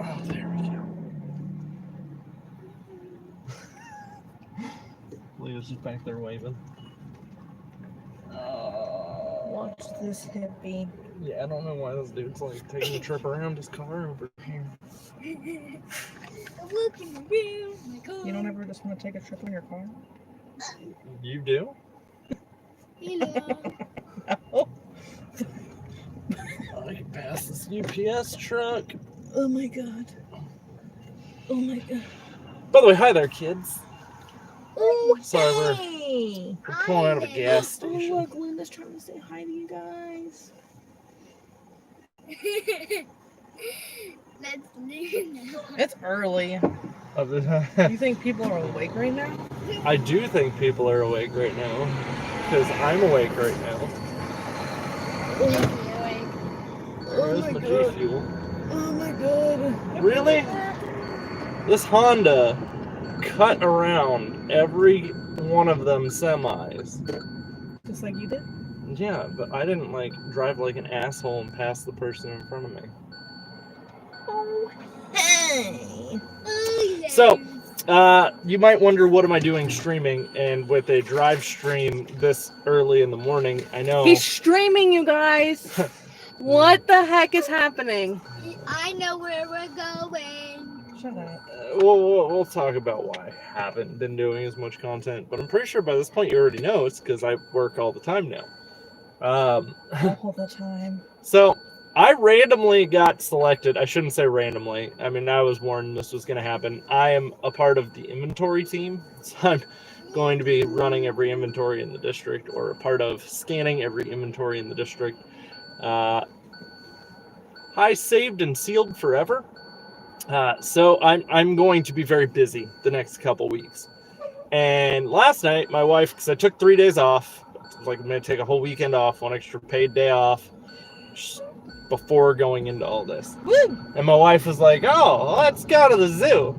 Oh, there we go. Leah's just back there waving. Watch this hippie. Yeah, I don't know why this dude's like taking a trip around his car over here. Looking around my car. You don't ever just want to take a trip in your car? You do? Hello. No. I can pass this UPS truck. Oh my god. Oh my god. By the way, hi there, kids. Oh, Sorry, hey! we're pulling out of a gas Oh, station. look, Linda's trying to say hi to you guys. Let's leave now. It's early. You think people are awake right now? I do think people are awake right now. Because I'm awake right now. There's my G Fuel. Oh my god. Really? This Honda cut around every one of them semis. Just like you did? Yeah, but I didn't like drive like an asshole and pass the person in front of me. Oh, hey. Oh, yeah. So, you might wonder what am I doing streaming, and with a drive stream this early in the morning, I know. He's streaming, you guys. What the heck is happening? I know where we're going. Shut up. We'll talk about why I haven't been doing as much content, but I'm pretty sure by this point you already know it's because I work all the time now. All the time. So, I randomly got selected. I shouldn't say randomly. I mean, I was warned this was going to happen. I am a part of the inventory team, so I'm going to be running every inventory in the district, or a part of scanning every inventory in the district. High saved and sealed forever. So I'm going to be very busy the next couple weeks. And last night, my wife, because I took 3 days off, like I'm going to take a whole weekend off, one extra paid day off, before going into all this. Woo! And my wife was like, oh, let's go to the zoo.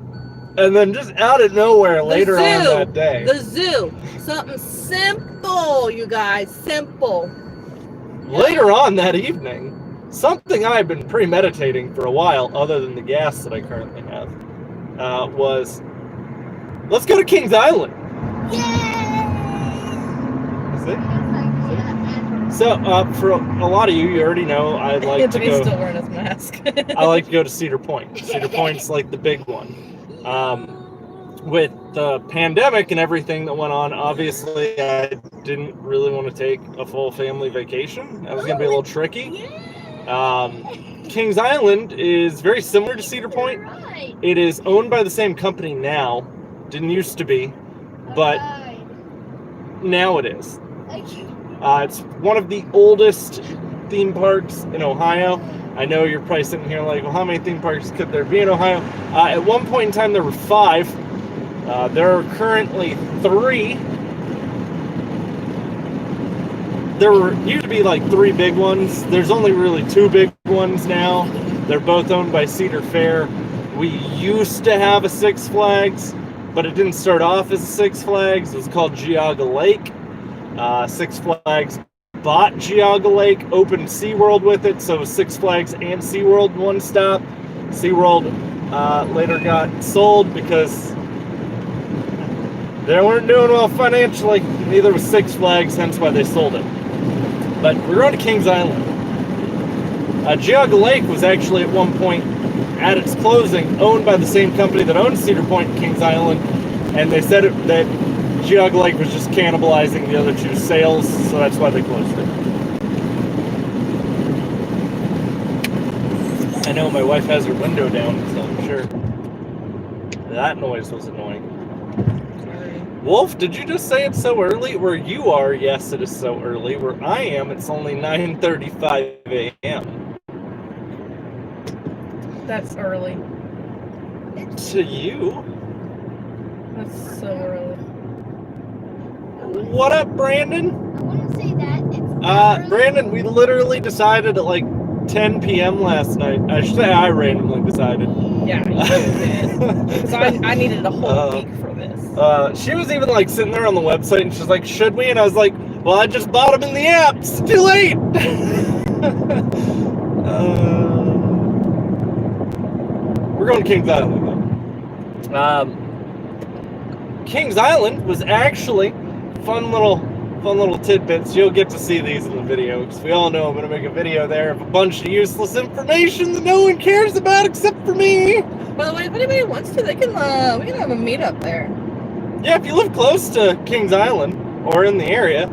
And then just out of nowhere later on that day. The zoo. Something simple, you guys. Simple. Later on that evening, something I've been premeditating for a while, other than the gas that I currently have, was, let's go to Kings Island. Is it? So, for a lot of you, you already know I like to Anthony's go. still wearing his mask. I like to go to Cedar Point. Cedar Point's like the big one. With the pandemic and everything that went on, obviously I didn't really want to take a full family vacation. That was going to be a little tricky. Kings Island is very similar to Cedar Point. It is owned by the same company now. Didn't used to be, but now it is. It's one of the oldest theme parks in Ohio. I know you're probably sitting here like, well, how many theme parks could there be in Ohio? At one point in time, there were 5. There are currently 3. There used to be like 3 big ones. There's only really 2 big ones now. They're both owned by Cedar Fair. We used to have a Six Flags, but it didn't start off as a Six Flags. It was called Geauga Lake. Six Flags bought Geauga Lake, opened SeaWorld with it, so it was Six Flags and SeaWorld one stop. SeaWorld later got sold because they weren't doing well financially. Neither was Six Flags, hence why they sold it. But we're going to Kings Island. Geauga Lake was actually at one point, at its closing, owned by the same company that owns Cedar Point and Kings Island, and they said that Geauga Lake was just cannibalizing the other 2 sales, so that's why they closed it. I know my wife has her window down, so I'm sure that noise was annoying. Wolf, did you just say it's so early? Where you are, yes, it is so early. Where I am, it's only 9:35 a.m. That's early. To you? That's so early. What up, Brandon? I want to say that it's Brandon, we literally decided at like 10 p.m. last night. I should say I randomly decided. Yeah, you did. Because I needed a whole week for this. She was even like sitting there on the website and she's like, should we? And I was like, well, I just bought them in the app. It's too late. we're going to Kings Island, though. Kings Island was actually fun little tidbits. You'll get to see these in the video, because we all know I'm going to make a video there of a bunch of useless information that no one cares about except for me. By the way, if anybody wants to, they can. We can have a meetup there. Yeah, if you live close to Kings Island or in the area,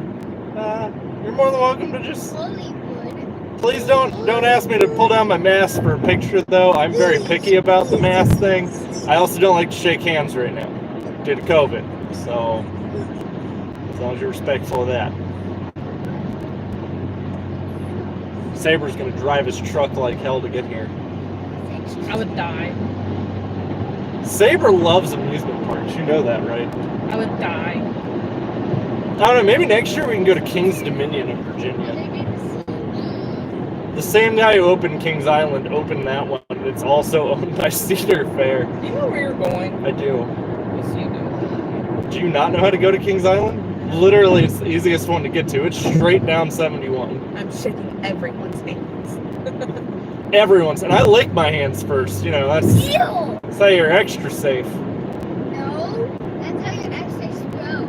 you're more than welcome to just. Please don't ask me to pull down my mask for a picture, though. I'm very picky about the mask thing. I also don't like to shake hands right now due to COVID. So, as long as you're respectful of that. Saber's gonna drive his truck like hell to get here. I would die. Saber loves amusement parks. You know that, right? I would die. I don't know. Maybe next year we can go to King's Dominion in Virginia. The same guy who opened Kings Island opened that one. It's also owned by Cedar Fair. Do you know where you're going? I do. Yes, you do. Do you not know how to go to Kings Island? Literally, it's the easiest one to get to. It's straight down 71. I'm shaking everyone's hands. Everyone's, and I lick my hands first. You know, that's how you're extra safe. No, that's how you actually scroll.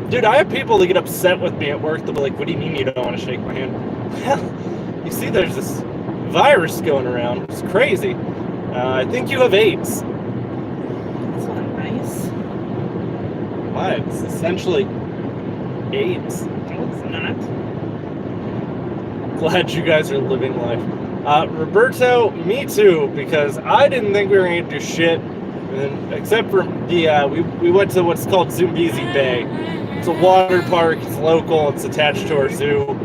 Dude, I have people that get upset with me at work. They'll be like, "What do you mean you don't want to shake my hand?" You see, there's this virus going around. It's crazy. I think you have AIDS. That's not nice. Why? It's essentially AIDS. No, it's not. Glad you guys are living life. Roberto, me too, because I didn't think we were going to do shit. And then, except for we went to what's called Zumbizi Bay. It's a water park. It's local. It's attached to our zoo.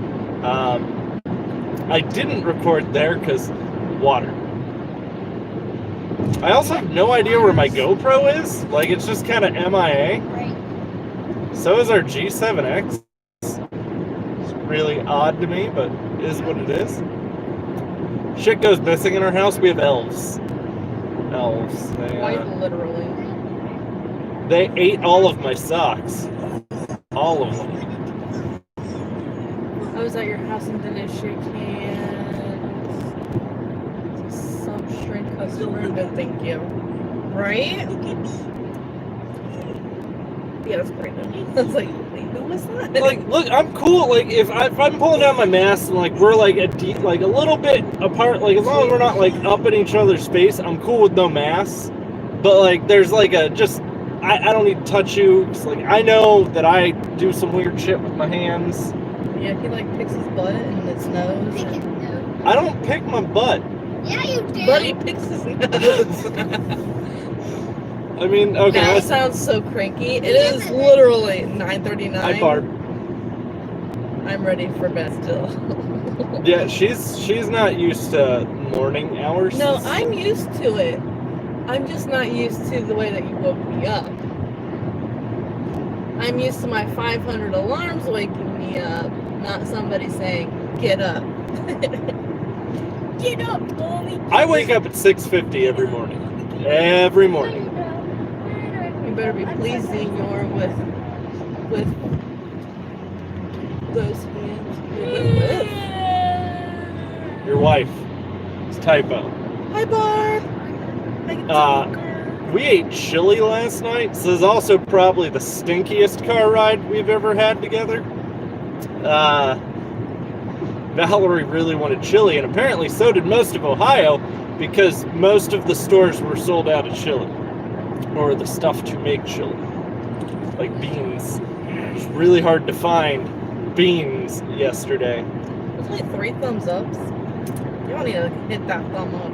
I didn't record there because water. I also have no idea where my GoPro is. Like, it's just kind of MIA. Right. So is our G7X. It's really odd to me, but it is what it is. Shit goes missing in our house. We have elves. Elves. Quite literally. They ate all of my socks. All of them. I was at your house and didn't shake hands. Some shrink customer, no thank you. Right? Yeah, that's great. I was like, wait, who was that? Like, look, I'm cool. Like, if I'm pulling down my mask and like we're like a little bit apart, like as long as we're not like up in each other's space, I'm cool with no masks. But like, there's like a just. I don't need to touch you. Cause, like, I know that I do some weird shit with my hands. Yeah, he like picks his butt and his nose. Pick his nose. I don't pick my butt. Yeah, you do. But he picks his nose. I mean, okay. That sounds so cranky. It is literally 9:39. Hi, Barb. I'm ready for bed still. Yeah, she's not used to morning hours. No, I'm used to it. I'm just not used to the way that you woke me up. I'm used to my 500 alarms waking me up, not somebody saying, get up. Get up, Bobby. I wake up at 6:50 every morning. Every morning. You better be pleasing your with those hands. With. Your wife. It's typo. Hi, Barb. We ate chili last night. So this is also probably the stinkiest car ride we've ever had together. Valerie really wanted chili, and apparently so did most of Ohio, because most of the stores were sold out of chili, or the stuff to make chili, like beans. It's really hard to find beans yesterday. There's only 3 thumbs ups. You don't need to hit that thumb up.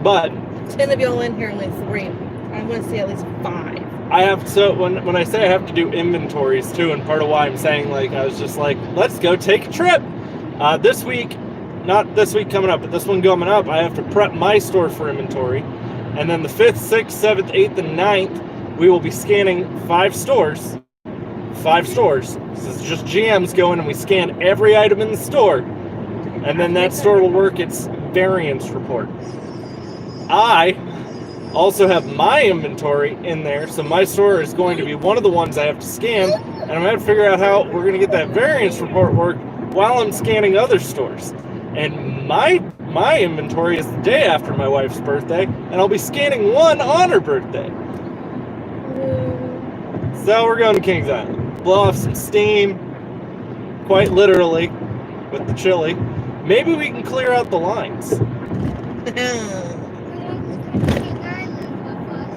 But 10 of y'all in here, only 3. I want to see at least 5. I have, so when I say I have to do inventories too, and part of why I'm saying, like, I was just like, let's go take a trip. This week, not this week coming up, but this one coming up, I have to prep my store for inventory. And then the 5th, 6th, 7th, 8th, and 9th, we will be scanning 5 stores. 5 stores. This is just GMs going, and we scan every item in the store. And then that store will work its variance report. I also have my inventory in there, so my store is going to be one of the ones I have to scan, and I'm going to have to figure out how we're going to get that variance report work while I'm scanning other stores. And my inventory is the day after my wife's birthday, and I'll be scanning one on her birthday. So we're going to Kings Island. Blow off some steam, quite literally, with the chili. Maybe we can clear out the lines.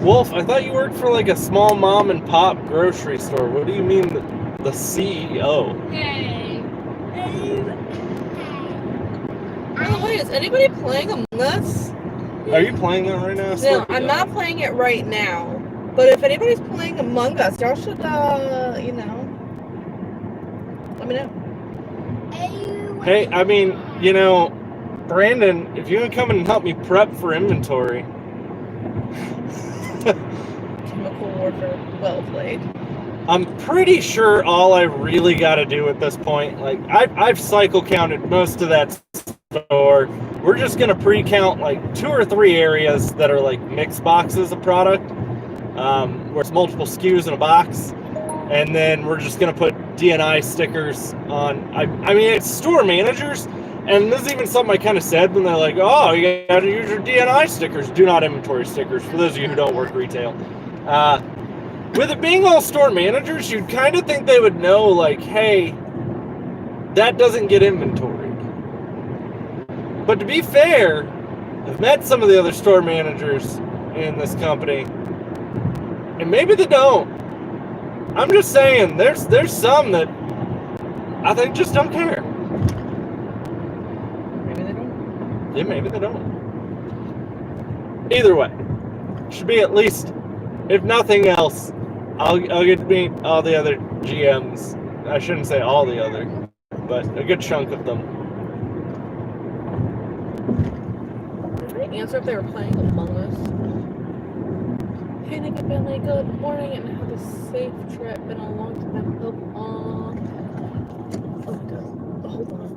Wolf, I thought you worked for like a small mom and pop grocery store. What do you mean the CEO? Hey. By the way, is anybody playing Among Us? Are you playing that right now? No, I'm not playing it right now. But if anybody's playing Among Us, y'all should, let me know. Hey, I mean, Brandon, if you can come and help me prep for inventory. Chemical warfare, well played. I'm pretty sure all I really got to do at this point, like, I've cycle counted most of that store. We're just going to pre-count, like, 2 or 3 areas that are, like, mixed boxes of product, where it's multiple SKUs in a box. And then we're just going to put D&I stickers on. I mean, it's store managers. And this is even something I kind of said when they're like, oh, you got to use your D&I stickers. Do not inventory stickers, for those of you who don't work retail. With it being all store managers, you'd kind of think they would know, like, hey, that doesn't get inventoried. But to be fair, I've met some of the other store managers in this company, and maybe they don't. I'm just saying, there's some that I think just don't care. Maybe they don't. Yeah, maybe they don't. Either way, should be at least, if nothing else, I'll get to meet all the other GMs. I shouldn't say all the other, but a good chunk of them. Did they answer if they were playing Among Us? Hey, Nick and Bentley, good morning and have a safe trip. Been a long time. Hope oh my god. Hold on.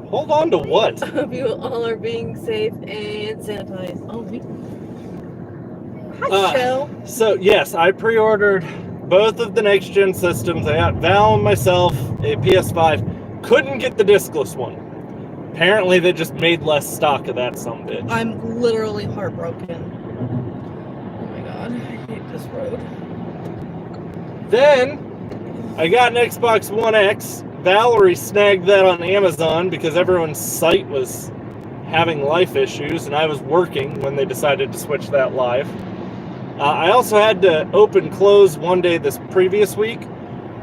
Hold on to what? I hope you all are being safe and sanitized. Oh, me. Hi, Shell. So, yes, I pre-ordered both of the next-gen systems. I got Val and myself a PS5. Couldn't get the discless one. Apparently, they just made less stock of that sumbitch. I'm literally heartbroken. Oh my god, I hate this road. Then, I got an Xbox One X. Valerie snagged that on Amazon because everyone's site was having life issues, and I was working when they decided to switch that live. I also had to open-close one day this previous week,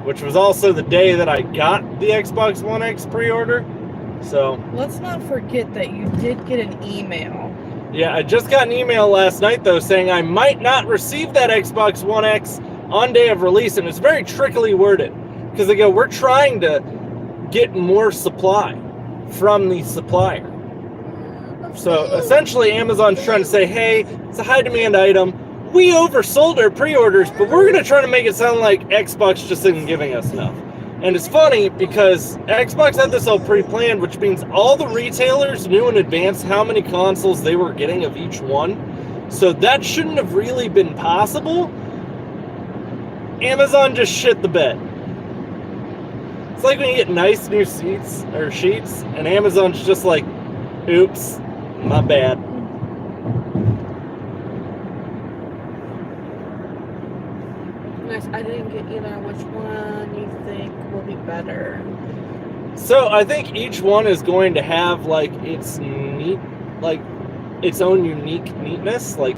which was also the day that I got the Xbox One X pre-order. So let's not forget that you did get an email. Yeah, I just got an email last night, though, saying I might not receive that Xbox One X on day of release, and it's very trickily worded. Because they go, we're trying to get more supply from the supplier. So essentially, Amazon's trying to say, hey, it's a high-demand item. We oversold our pre-orders, but we're going to try to make it sound like Xbox just isn't giving us enough. And it's funny because Xbox had this all pre-planned, which means all the retailers knew in advance how many consoles they were getting of each one. So that shouldn't have really been possible. Amazon just shit the bed. It's like when you get nice new seats or sheets, and Amazon's just like, oops, my bad. Nice. I didn't get either. Which one you think will be better? So I think each one is going to have like its neat, like its own unique neatness. Like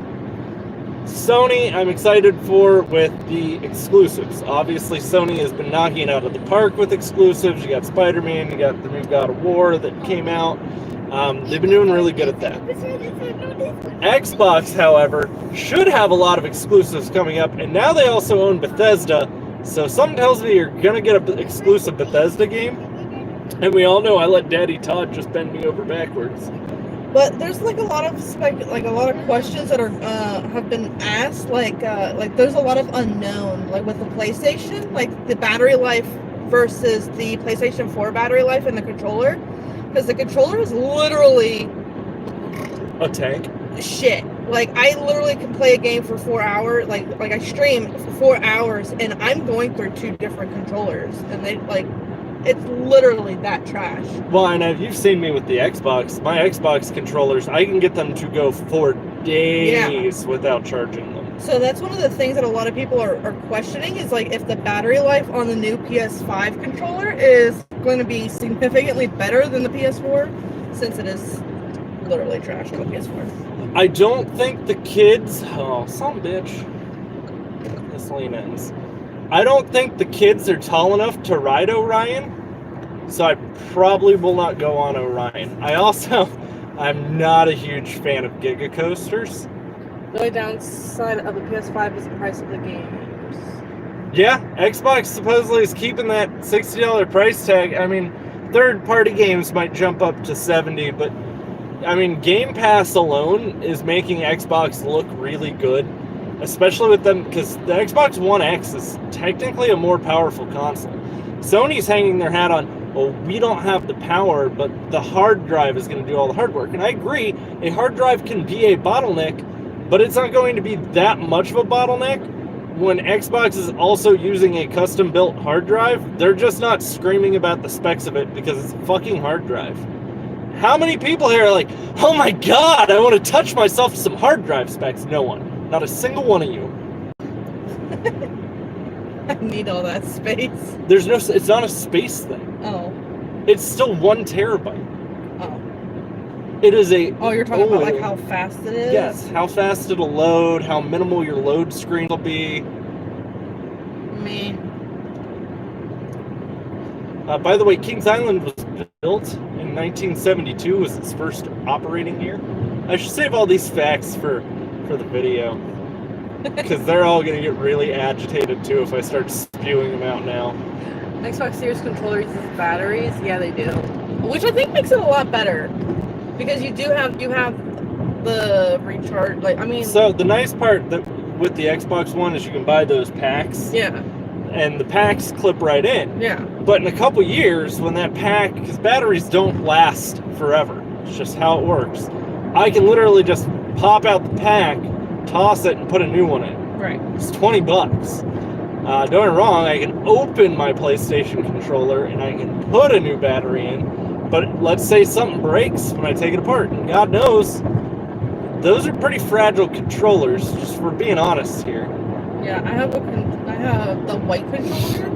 Sony, I'm excited for with the exclusives. Obviously, Sony has been knocking it out of the park with exclusives. You got Spider-Man, you got the new God of War that came out. They've been doing really good at that. Xbox, however, should have a lot of exclusives coming up, and now they also own Bethesda, so something tells me you're going to get an exclusive Bethesda game, and we all know I let Daddy Todd just bend me over backwards. But there's like a lot of questions that are have been asked, like there's a lot of unknown, like with the PlayStation, like the battery life versus the PlayStation 4 battery life and the controller. Because the controller is literally a tank. Shit. Like I literally can play a game for 4 hours. Like I stream for 4 hours, and I'm going through 2 different controllers, and they like it's literally that trash. Well, and you've seen me with the Xbox. My Xbox controllers, I can get them to go for days without charging them. So that's one of the things that a lot of people are questioning is like if the battery life on the new PS5 controller is going to be significantly better than the PS4, since it is literally trash on the PS4. I don't think the kids... Oh, some bitch. This lane ends. I don't think the kids are tall enough to ride Orion, so I probably will not go on Orion. I'm not a huge fan of Giga Coasters. The only downside of the PS5 is the price of the games. Yeah, Xbox supposedly is keeping that $60 price tag. I mean, third-party games might jump up to $70, but I mean, Game Pass alone is making Xbox look really good, especially with them, because the Xbox One X is technically a more powerful console. Sony's hanging their hat on, well, we don't have the power, but the hard drive is going to do all the hard work. And I agree, a hard drive can be a bottleneck, but it's not going to be that much of a bottleneck when Xbox is also using a custom-built hard drive. They're just not screaming about the specs of it because it's a fucking hard drive. How many people here are like, oh my god, I want to touch myself to some hard drive specs? No one. Not a single one of you. I need all that space. It's not a space thing. Oh. It's still 1 terabyte. Oh. It is a... Oh, you're talking about like how fast it is? Yes, how fast it'll load, how minimal your load screen will be. Me. By the way, Kings Island was built in 1972, was its first operating year. I should save all these facts for the video, because they're all going to get really agitated too if I start spewing them out now. Xbox Series controller uses batteries? Yeah, they do. Which I think makes it a lot better. Because you have the recharge, like, I mean... So the nice part with the Xbox One is you can buy those packs. Yeah. And the packs clip right in. Yeah. But in a couple years, when that pack... Because batteries don't last forever. It's just how it works. I can literally just pop out the pack, toss it, and put a new one in. Right. It's $20. Don't get me wrong, I can open my PlayStation controller and I can put a new battery in. But let's say something breaks when I take it apart, and God knows, those are pretty fragile controllers, just for being honest here. Yeah, I have the white controller,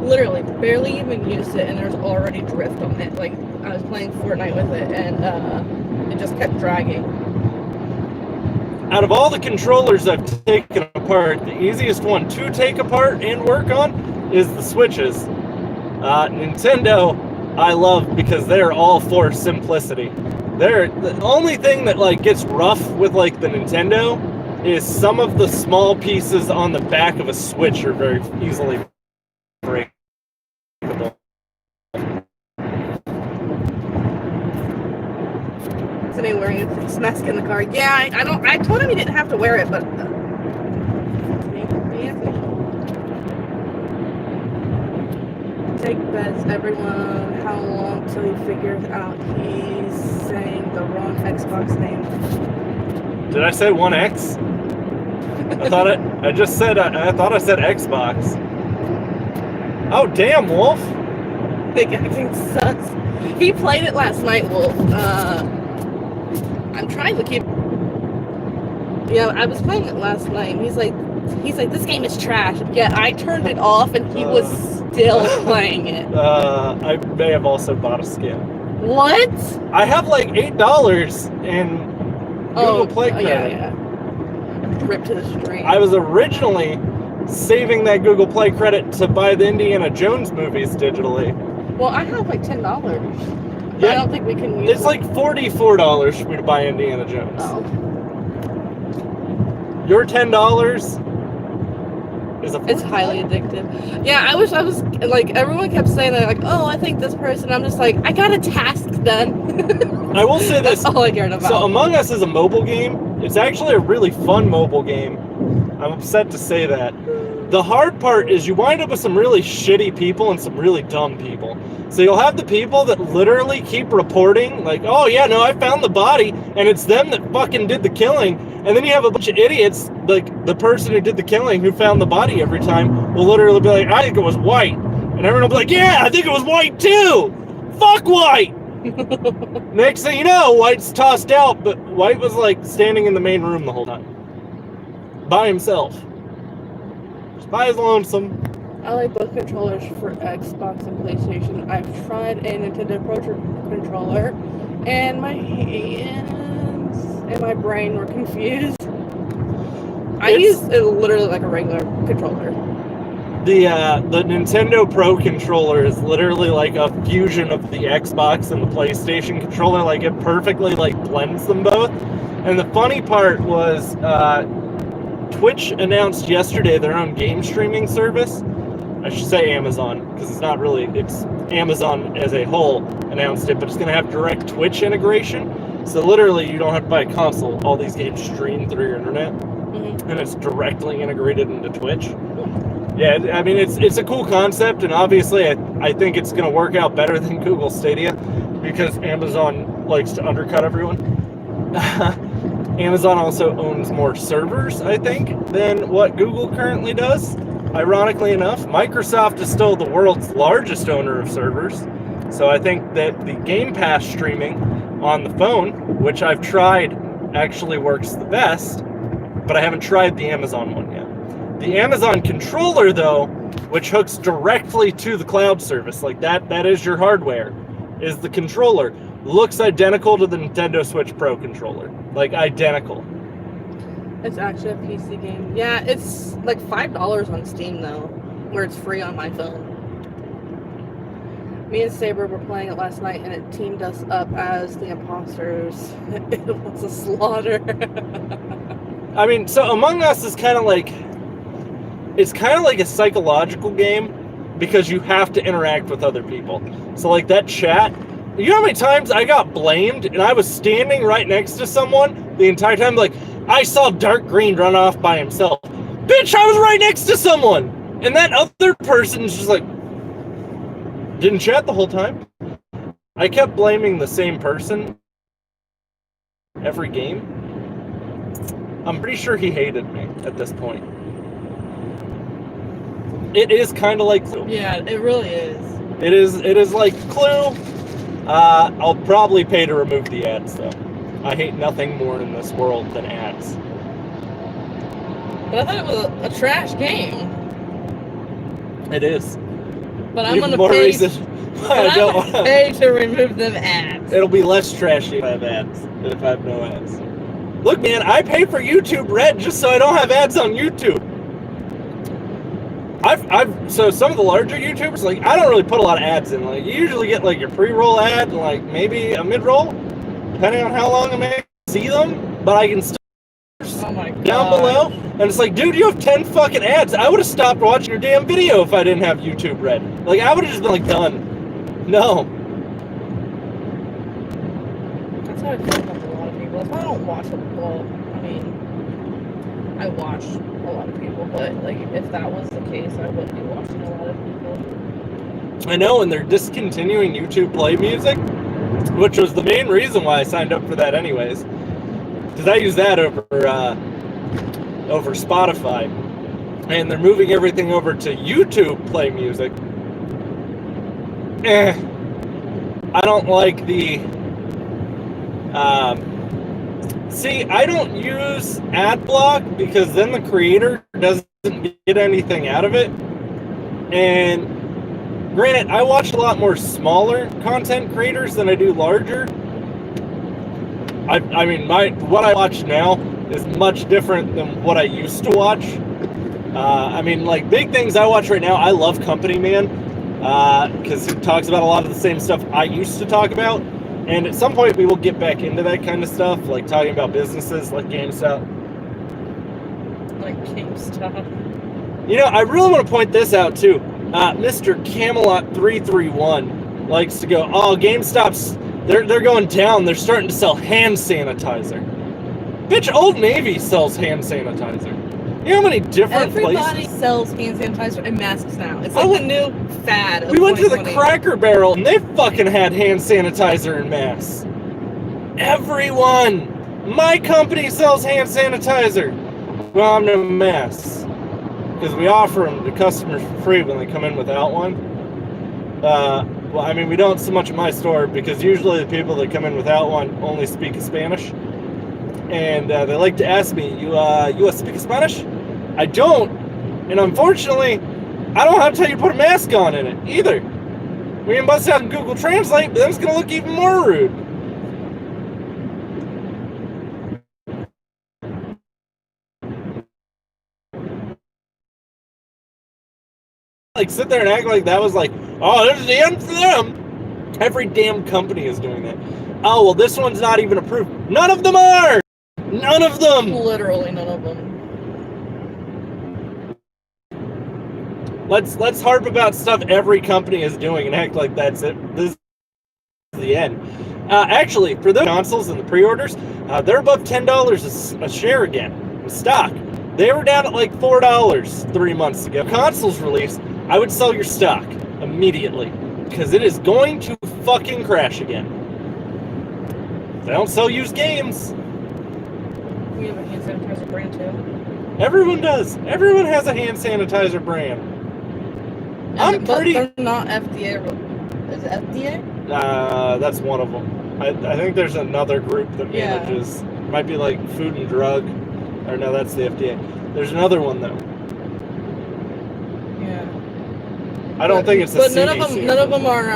literally barely even used it, and there's already drift on it. Like, I was playing Fortnite with it, and it just kept dragging. Out of all the controllers I've taken apart, the easiest one to take apart and work on is the Switches. Nintendo, I love because they're all for simplicity. They're the only thing that like gets rough with like the Nintendo is some of the small pieces on the back of a Switch are very easily breakable. Somebody wearing his mask in the car. Yeah, I told him he didn't have to wear it, but take bets, everyone. How long till he figures out he's saying the wrong Xbox name? Did I say 1X? I thought I said Xbox. Oh damn, Wolf! Big acting sucks. He played it last night, Wolf. I'm trying to keep. Yeah, I was playing it last night. And he's like, this game is trash. Yeah, I turned it off, and he was still playing it. I may have also bought a skin. What? I have like $8 in Google Play credit. Yeah. Rip to the stream. I was originally saving that Google Play credit to buy the Indiana Jones movies digitally. Well, I have like $10. Yeah, I don't think we can use it's like $44 for me to buy Indiana Jones. Oh. Your $10 is It's highly addictive. Yeah, I wish I was like, everyone kept saying that, like, oh, I think this person. I'm just like, I got a task done. I will say this. That's all I cared about. So Among Us is a mobile game. It's actually a really fun mobile game. I'm upset to say that. The hard part is you wind up with some really shitty people and some really dumb people. So you'll have the people that literally keep reporting, like, oh yeah, no, I found the body, and it's them that fucking did the killing. And then you have a bunch of idiots, like the person who did the killing, who found the body every time, will literally be like, I think it was white. And everyone will be like, yeah, I think it was white too. Fuck white. Next thing you know, white's tossed out, but white was like standing in the main room the whole time. By himself. Just by his lonesome. I like both controllers for Xbox and PlayStation. I've tried a Nintendo Pro controller, and my hands and my brain were confused. I use it literally like a regular controller. The Nintendo Pro controller is literally like a fusion of the Xbox and the PlayStation controller. Like, it perfectly like blends them both. And the funny part was Twitch announced yesterday their own game streaming service. I should say Amazon, because it's not really, it's Amazon as a whole announced it, but it's going to have direct Twitch integration. So literally you don't have to buy a console. All these games stream through your internet, and it's directly integrated into Twitch. Yeah, I mean, it's a cool concept, and obviously I think it's going to work out better than Google Stadia, because Amazon likes to undercut everyone. Amazon also owns more servers, I think, than what Google currently does. Ironically enough, Microsoft is still the world's largest owner of servers. So I think that the Game Pass streaming on the phone, which I've tried, actually works the best, but I haven't tried the Amazon one yet. The Amazon controller, though, which hooks directly to the cloud service, like that is your hardware, is the controller. Looks identical to the Nintendo Switch Pro controller. Like, identical. It's actually a PC game. Yeah, it's like $5 on Steam, though, where it's free on my phone. Me and Saber were playing it last night, and it teamed us up as the imposters. It was a slaughter. I mean, so Among Us is kind of like... It's kind of like a psychological game, because you have to interact with other people. So, like, that chat... You know how many times I got blamed, and I was standing right next to someone the entire time, like, I saw Dark Green run off by himself. Bitch, I was right next to someone! And that other person's just like, didn't chat the whole time. I kept blaming the same person every game. I'm pretty sure he hated me at this point. It is kind of like Clue. Yeah, it really is. It is like Clue. I'll probably pay to remove the ads, though. I hate nothing more in this world than ads. But I thought it was a trash game. It is. But I'm Even gonna more pay. reason why I don't want to. Pay to remove them ads. It'll be less trashy if I have ads than if I have no ads. Look, man, I pay for YouTube Red just so I don't have ads on YouTube. So some of the larger YouTubers, like, I don't really put a lot of ads in. Like, you usually get like your pre-roll ad and like maybe a mid-roll, depending on how long I may see them. But I can still down below, and it's like, dude, you have 10 fucking ads. I would have stopped watching your damn video if I didn't have YouTube Red. Like, I would have just been like, done. No. That's how I feel about a lot of people. That's why I don't watch them. Well, I mean, I watch a lot of people, but like, if that was the case, I wouldn't be watching a lot of people. I know, and they're discontinuing YouTube Play Music, which was the main reason why I signed up for that anyways. Because I use that over Spotify. And they're moving everything over to YouTube Play Music. I don't like the... See, I don't use ad block because then the creator doesn't get anything out of it. And granted, I watch a lot more smaller content creators than I do larger. I mean, what I watch now is much different than what I used to watch. I mean, like, big things I watch right now, I love Company Man, because he talks about a lot of the same stuff I used to talk about. And at some point, we will get back into that kind of stuff, like talking about businesses like GameStop. Like GameStop. You know, I really want to point this out, too. Mr. Camelot331 likes to go, oh, GameStop's, they're going down. They're starting to sell hand sanitizer. Bitch, Old Navy sells hand sanitizer. You know how many different places? Everybody sells hand sanitizer and masks now. It's like the new fad of We went to the 2020. Cracker Barrel, and they fucking had hand sanitizer and masks. Everyone! My company sells hand sanitizer. Well, I'm no masks. Because we offer them to customers for free when they come in without one. Well, I mean, we don't so much at my store because usually the people that come in without one only speak Spanish. And they like to ask me, you speak Spanish? I don't. And unfortunately, I don't know how to tell you to put a mask on in it either. We must have Google Translate, but then it's going to look even more rude. Like, sit there and act like that was like, oh, this is the end for them. Every damn company is doing that. Oh, well, this one's not even approved. None of them are! None of them! Literally none of them. Let's harp about stuff every company is doing and act like that's it. This is the end. Actually, for those consoles and the pre-orders, they're above $10 a share again with stock. They were down at like $4 3 months ago. Consoles release, I would sell your stock immediately because it is going to fucking crash again. They don't sell used games. We have a hand sanitizer brand too. Everyone does. Everyone has a hand sanitizer brand. But they're not FDA. Is it FDA? That's one of them. I think there's another group that manages. Might be like Food and Drug. Or no, that's the FDA. There's another one though. Yeah. I don't think it's the But CDC. none of them are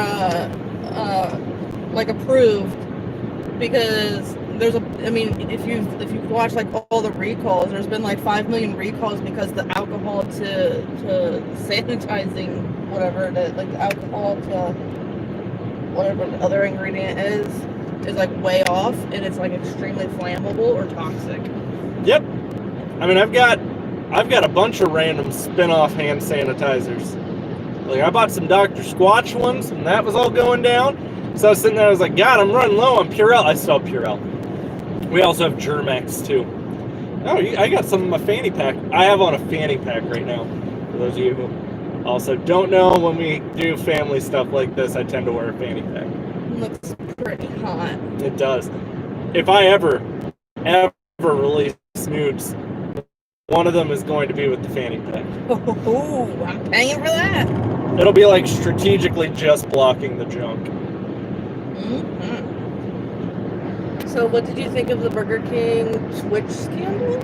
like approved because there's I mean, if you've watched like all the recalls, there's been like 5 million recalls because the alcohol to sanitizing whatever like the alcohol to whatever the other ingredient is like way off, and it's like extremely flammable or toxic. Yep. I mean, I've got a bunch of random spin-off hand sanitizers. Like, I bought some Dr. Squatch ones, and that was all going down. So I was sitting there, I was like, God, I'm running low on Purell. I still have Purell. We also have Germex, too. Oh, I got some in my fanny pack. I have on a fanny pack right now, for those of you who also don't know, when we do family stuff like this, I tend to wear a fanny pack. Looks pretty hot. It does. If I ever release nudes, one of them is going to be with the fanny pack. Oh, I'm paying for that. It'll be like strategically just blocking the junk. Mm-hmm. So what did you think of the Burger King Twitch scandal?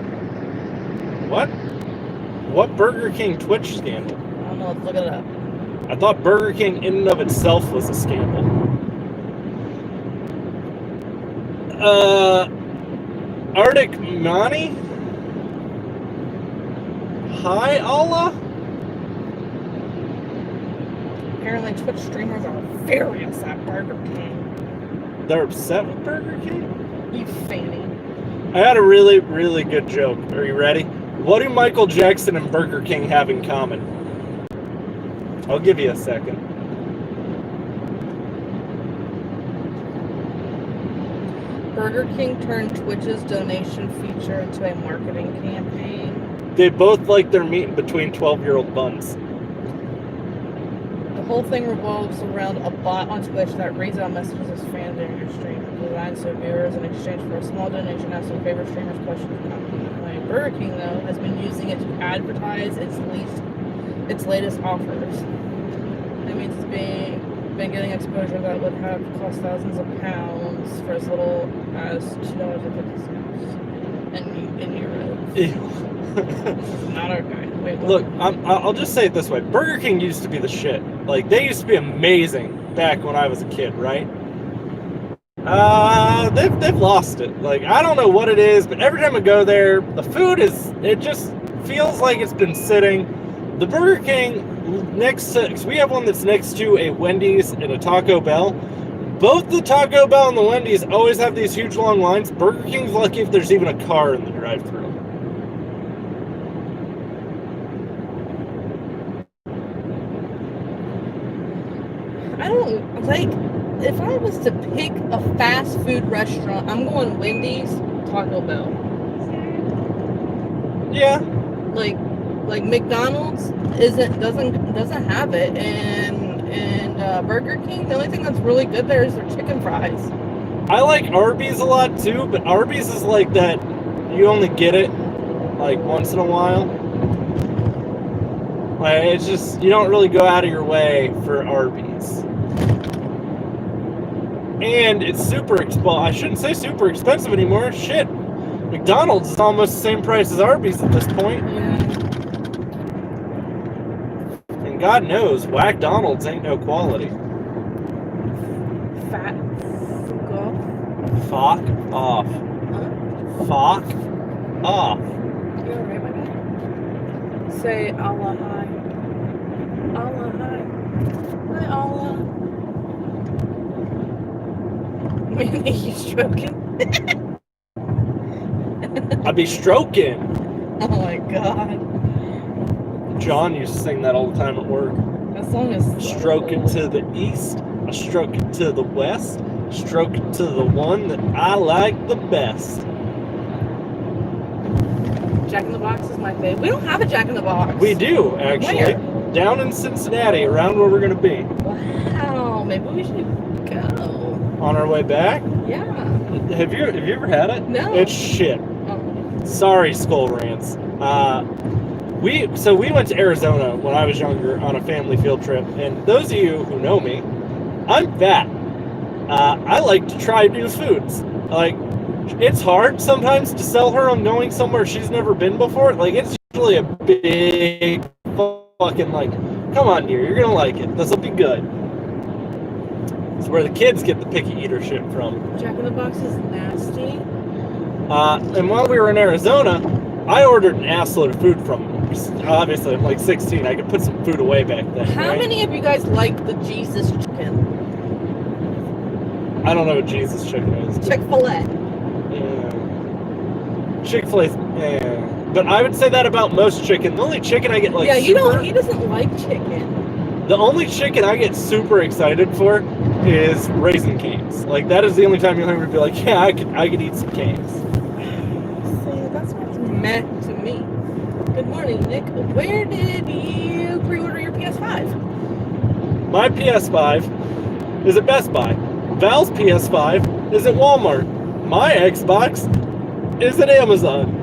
What Burger King Twitch scandal? I don't know, let's look it up. I thought Burger King in and of itself was a scandal. Arctic Monty? Hi, Allah? Apparently Twitch streamers are very upset at Burger King. They're upset with Burger King? You fanny. I had a really, really good joke. Are you ready? What do Michael Jackson and Burger King have in common? I'll give you a second. Burger King turned Twitch's donation feature into a marketing campaign. They both like their meat in between 12-year-old buns. The whole thing revolves around a bot on Twitch that reads out messages as fans during your stream, designed so viewers in exchange for a small donation ask their favorite streamers questions and comments. Burger King, though, has been using it to advertise its latest offers. That means it's been getting exposure that would have cost thousands of pounds for as little as $2.50 in euros. This is not okay. Wait, what? Look, I'll just say it this way. Burger King used to be the shit. Like, they used to be amazing back when I was a kid, right? They've lost it. Like, I don't know what it is, but every time I go there, the food it just feels like it's been sitting. The Burger King next to, cause we have one that's next to a Wendy's and a Taco Bell. Both the Taco Bell and the Wendy's always have these huge long lines. Burger King's lucky if there's even a car in the drive-thru. I don't like. If I was to pick a fast food restaurant, I'm going Wendy's, Taco Bell. Yeah. Like McDonald's doesn't have it, and Burger King. The only thing that's really good there is their chicken fries. I like Arby's a lot too, but Arby's is like that. You only get it like once in a while. Like, it's just, you don't really go out of your way for Arby's. And it's super I shouldn't say super expensive anymore. Shit. McDonald's is almost the same price as Arby's at this point. Yeah. And God knows, Whack Donald's ain't no quality. Fat. Fuck off. Fuck off. You alright, my guy? Say Allah hi. Allah hi. Hi Allah. Man, are you stroking? I'd be stroking. Oh my god. John used to sing that all the time at work. That song is Stroke it to the east, I stroke it to the west, stroke it to the one that I like the best. Jack in the Box is my favorite. We don't have a Jack in the Box. We do, actually. Where? Down in Cincinnati, around where we're going to be. Wow, maybe we should go. On our way back. Yeah. Have you ever had it? No. It's shit. Oh. Sorry, Skull Rants. We went to Arizona when I was younger on a family field trip, and those of you who know me, I'm fat. I like to try new foods. Like, it's hard sometimes to sell her on going somewhere she's never been before. Like, it's usually a big fucking like, come on, dear, you're gonna like it. This will be good. It's where the kids get the picky eater shit from. Jack in the Box is nasty. And while we were in Arizona, I ordered an assload of food from them. Obviously, I'm like 16. I could put some food away back then. How right? many of you guys like the Jesus chicken? I don't know what Jesus chicken is. Chick-fil-A. Yeah. Chick-fil-A. Yeah. But I would say that about most chicken. The only chicken I get like He doesn't like chicken. The only chicken I get super excited for is Raisin Cane's. Like, that is the only time you'll hear me be like, yeah, I could eat some canes. See, that's what's meant to me. Good morning, Nick. Where did you pre-order your PS5? My PS5 is at Best Buy. Val's PS5 is at Walmart. My Xbox is at Amazon.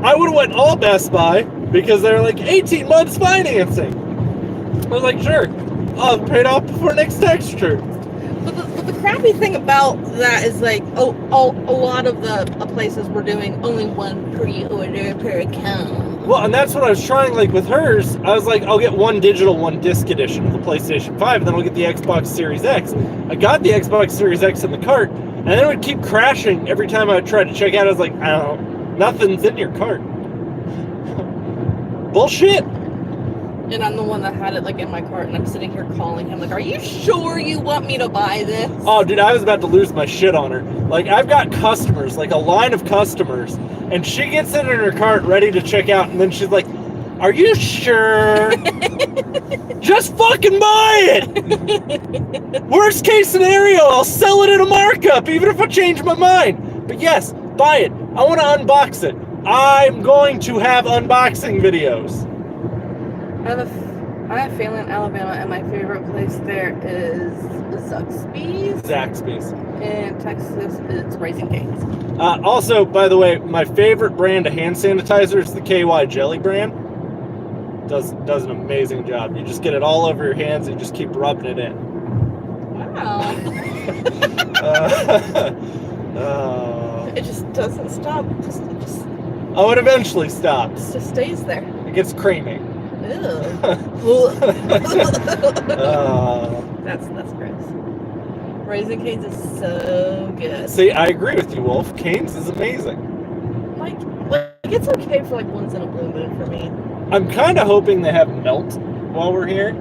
I would have went all Best Buy because they're like 18 months financing. I was like, sure, I'll pay it off before next tax return. But the crappy thing about that is like, a lot of the places were doing only one pre-order per account. Well, and that's what I was trying, like, with hers. I was like, I'll get one digital, one disc edition of the PlayStation 5, and then I'll get the Xbox Series X. I got the Xbox Series X in the cart, and then it would keep crashing every time I would try to check out. I was like, I don't know, nothing's in your cart. Bullshit. And I'm the one that had it like in my cart, and I'm sitting here calling him like, are you sure you want me to buy this? Oh, dude, I was about to lose my shit on her. Like, I've got customers, like a line of customers, and she gets it in her cart ready to check out, and then she's like, are you sure? Just fucking buy it! Worst case scenario, I'll sell it at a markup, even if I change my mind. But yes, buy it. I want to unbox it. I'm going to have unboxing videos. I have family in Alabama, and my favorite place there is Zaxby's. In Texas, it's Raising Cane's. Also, by the way, my favorite brand of hand sanitizer is the KY Jelly brand. Does an amazing job. You just get it all over your hands and you just keep rubbing it in. Wow. It just doesn't stop. Oh, it eventually stops. It just stays there. It gets creamy. Ew. That's gross. Raising Cane's is so good. See, I agree with you, Wolf. Cane's is amazing. Like it's okay for like once in a blue moon for me. I'm kind of hoping they have Melt while we're here.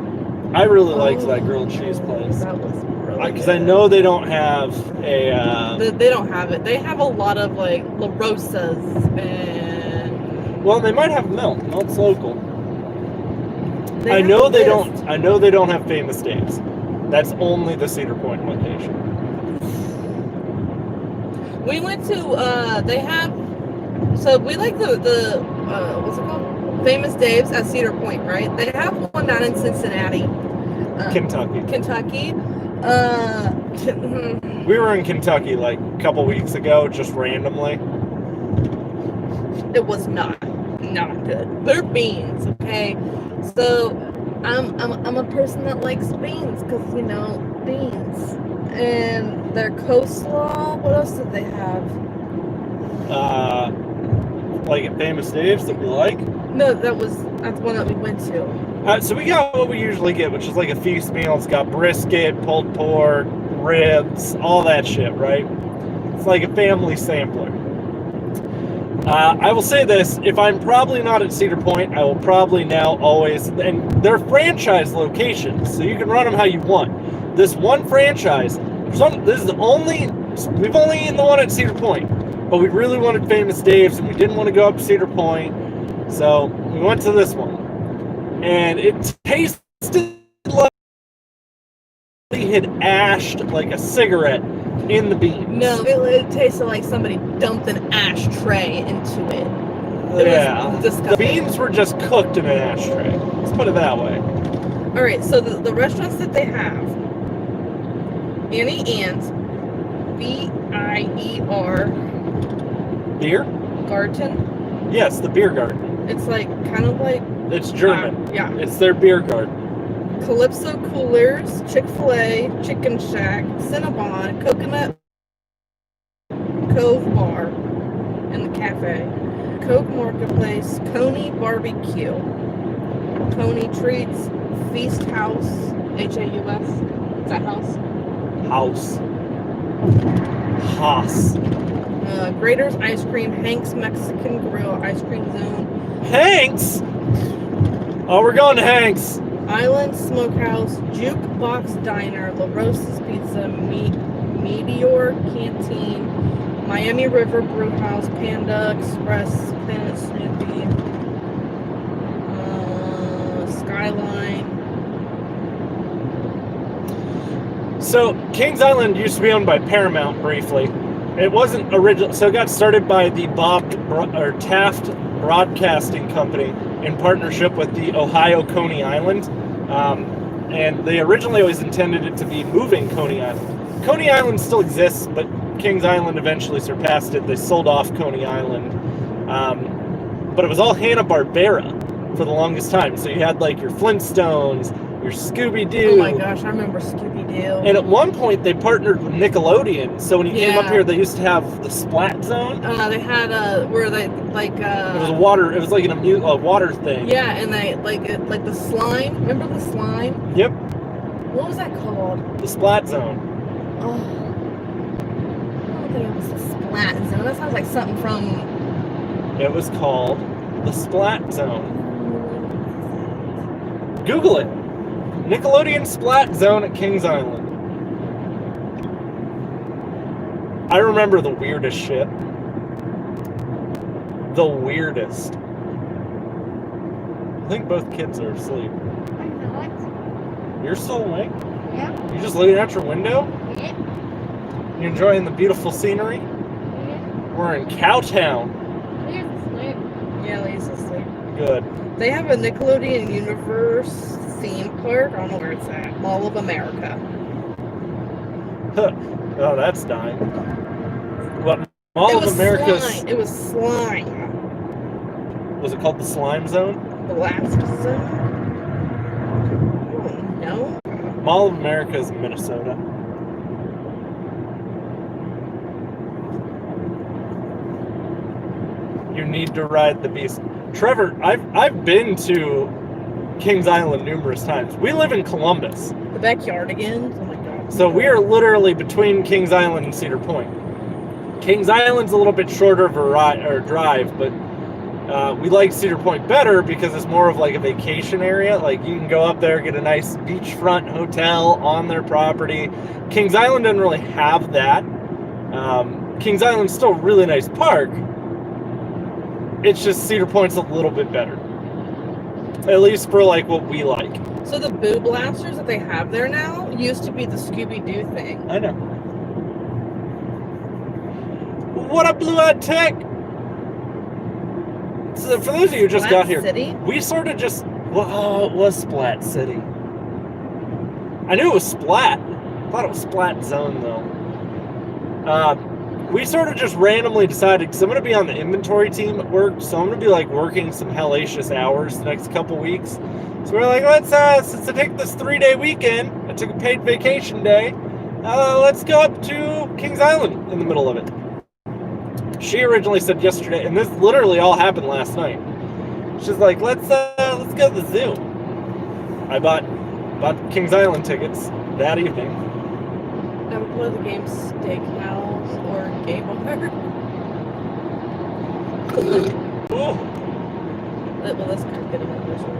I really liked that grilled cheese place. That was really Because I know they don't have a... They don't have it. They have a lot of like La Rosas and... Well, they might have Melt. Melt's local. I know they don't have Famous Dave's. That's only the Cedar Point location. We went to they have, so we like the what's it called? Famous Dave's at Cedar Point, right? They have one down in Cincinnati. Kentucky. We were in Kentucky like a couple weeks ago, just randomly. It was not good. Their beans, okay? So I'm a person that likes beans because beans and their coleslaw. What else did they have? Like at Famous Dave's that we like. No, that's one that we went to. So we got what we usually get, which is like a feast meal. It's got brisket, pulled pork, ribs, all that shit, right? It's like a family sampler. I will say this, if I'm probably not at Cedar Point, I will probably now always, and they're franchise locations, so you can run them how you want. This one franchise, this is the only, we've only eaten the one at Cedar Point, but we really wanted Famous Dave's, and we didn't want to go up to Cedar Point, so we went to this one. And it tasted like they had ashed like a cigarette in the beans. No, it tasted like somebody dumped an ashtray into it. It was disgusting. The beans were just cooked in an ashtray. Let's put it that way. All right, so the restaurants that they have: Annie Ann's, B-I-E-R. Beer? Garten. Yes, the beer garden. It's like kind of like. It's German. Yeah. It's their beer garden. Calypso Coolers, Chick-fil-A, Chicken Shack, Cinnabon, Coconut Cove Bar, and the Cafe, Coke Marketplace, Coney Barbecue, Coney Treats, Feast House, H-A-U-S, is that house? House. Haas. Grater's Ice Cream, Hank's Mexican Grill, Ice Cream Zone. Hanks? Oh, we're going to Hanks. Island Smokehouse, Jukebox Diner, La Rosa's Pizza, Meteor Canteen, Miami River Brew House, Panda Express, Planet Snoopy, Skyline. So, Kings Island used to be owned by Paramount briefly. It wasn't original, so it got started by the Taft Broadcasting Company in partnership with the Ohio Coney Island. And they originally always intended it to be moving Coney Island. Coney Island still exists, but Kings Island eventually surpassed it. They sold off Coney Island. But it was all Hanna-Barbera for the longest time. So you had like your Flintstones, your Scooby-Doo. Oh my gosh, I remember Scooby-Doo. And at one point they partnered with Nickelodeon. So when you came up here, they used to have the Splat Zone. They had where they like it was water. It was like a water thing. Yeah, and they like the slime. Remember the slime? Yep. What was that called? The Splat Zone. Oh, I don't think it was the Splat Zone. That sounds like something from. It was called the Splat Zone. Google it. Nickelodeon Splat Zone at Kings Island. I remember the weirdest shit. The weirdest. I think both kids are asleep. I'm not. You're still awake? Yeah. You're just looking out your window? Yeah. You're enjoying the beautiful scenery? Yeah. We're in Cowtown. Leah's asleep. Yeah, Lee's asleep. Good. They have a Nickelodeon Universe theme park. I don't know where it's at. Mall of America. Oh, that's dying. What? Mall of America's. Slime. It was slime. Was it called the Slime Zone? Blast Zone? I don't know. Mall of America is Minnesota. You need to ride the beast. Trevor, I've been to Kings Island numerous times. We live in Columbus. The backyard again? Oh my god. So we are literally between Kings Island and Cedar Point. Kings Island's a little bit shorter of a drive, but we like Cedar Point better because it's more of like a vacation area. Like you can go up there, get a nice beachfront hotel on their property. Kings Island doesn't really have that. Kings Island's still a really nice park. It's just Cedar Point's a little bit better. At least for like what we like. So the Boo Blasters that they have there now used to be the Scooby-Doo thing. I know. What up, Blue Eyed Tech? So for those of you who just Splat got here, City? we sort of just, well, it was Splat City. I knew it was Splat. I thought it was Splat Zone though. We sort of just randomly decided, because I'm going to be on the inventory team at work, so I'm going to be like working some hellacious hours the next couple weeks. So we're like, since I take this 3-day weekend, I took a paid vacation day, let's go up to Kings Island in the middle of it. She originally said yesterday, and this literally all happened last night. She's like, let's go to the zoo. I bought Kings Island tickets that evening. I would play the game Steakhouse or Game Bar. Ooh. Well, that's kind of getting up this one.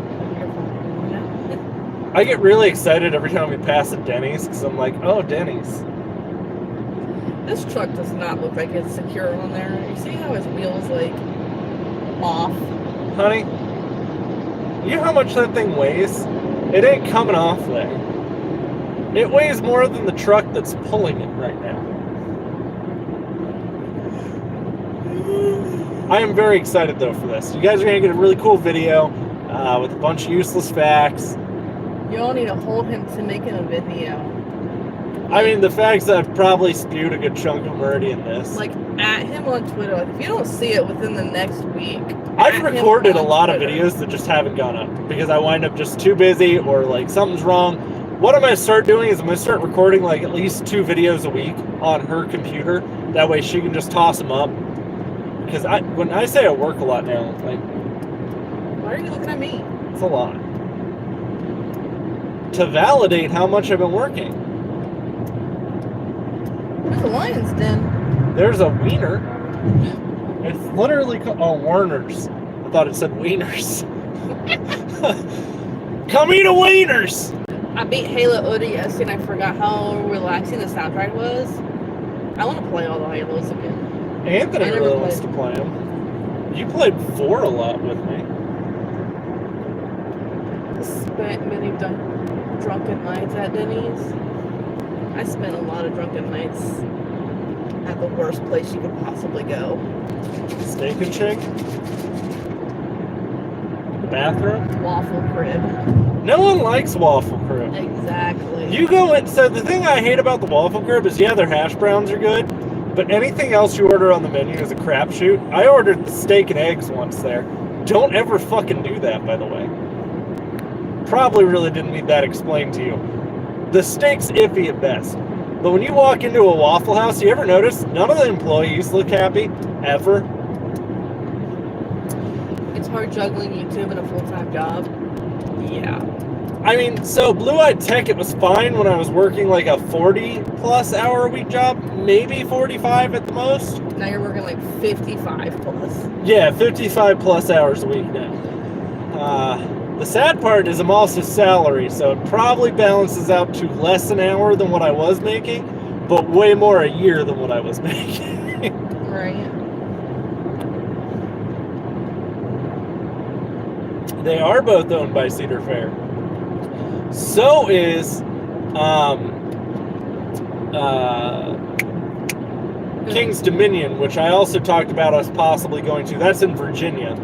I get really excited every time we pass a Denny's because I'm like, oh, Denny's. This truck does not look like it's secure on there. You see how his wheel's like off? Honey, you know how much that thing weighs? It ain't coming off there. It weighs more than the truck that's pulling it right now. I am very excited though for this. You guys are going to get a really cool video with a bunch of useless facts. You all need to hold him to making a video. I mean, the facts that I've probably spewed a good chunk of them already in this. Like, at him on Twitter. Like, if you don't see it within the next week. I've recorded a lot of Twitter. videos that just haven't gone up because I wind up just too busy or like something's wrong. What I'm going to start doing is I'm going to start recording like at least 2 videos a week on her computer. That way she can just toss them up. Because when I say I work a lot now, like... Why are you looking at me? It's a lot. To validate how much I've been working. There's a lion's den. There's a wiener. It's literally Warner's. I thought it said wieners. Come eat a wieners! I beat Halo ODS and I forgot how relaxing the soundtrack was. I want to play all the Halos again. Anthony I never really wants to played. play them. You played 4 a lot with me. Spent many drunken nights at Denny's. I spent a lot of drunken nights at the worst place you could possibly go. Steak and Shake? The bathroom? Waffle crib. No one likes Waffle Crib. Exactly. You go in, so the thing I hate about the Waffle Crib is, yeah, their hash browns are good, but anything else you order on the menu is a crapshoot. I ordered the steak and eggs once there. Don't ever fucking do that, by the way. Probably really didn't need that explained to you. The steak's iffy at best. But when you walk into a Waffle House, you ever notice none of the employees look happy? Ever? It's hard juggling YouTube and a full-time job. Yeah. I mean, so Blue Eyed Tech, it was fine when I was working like a 40-plus hour a week job, maybe 45 at the most. Now you're working like 55 plus. Yeah, 55-plus hours a week now. The sad part is I'm also salary, so it probably balances out to less an hour than what I was making, but way more a year than what I was making. Right. They are both owned by Cedar Fair. So is King's Dominion, which I also talked about us possibly going to. That's in Virginia,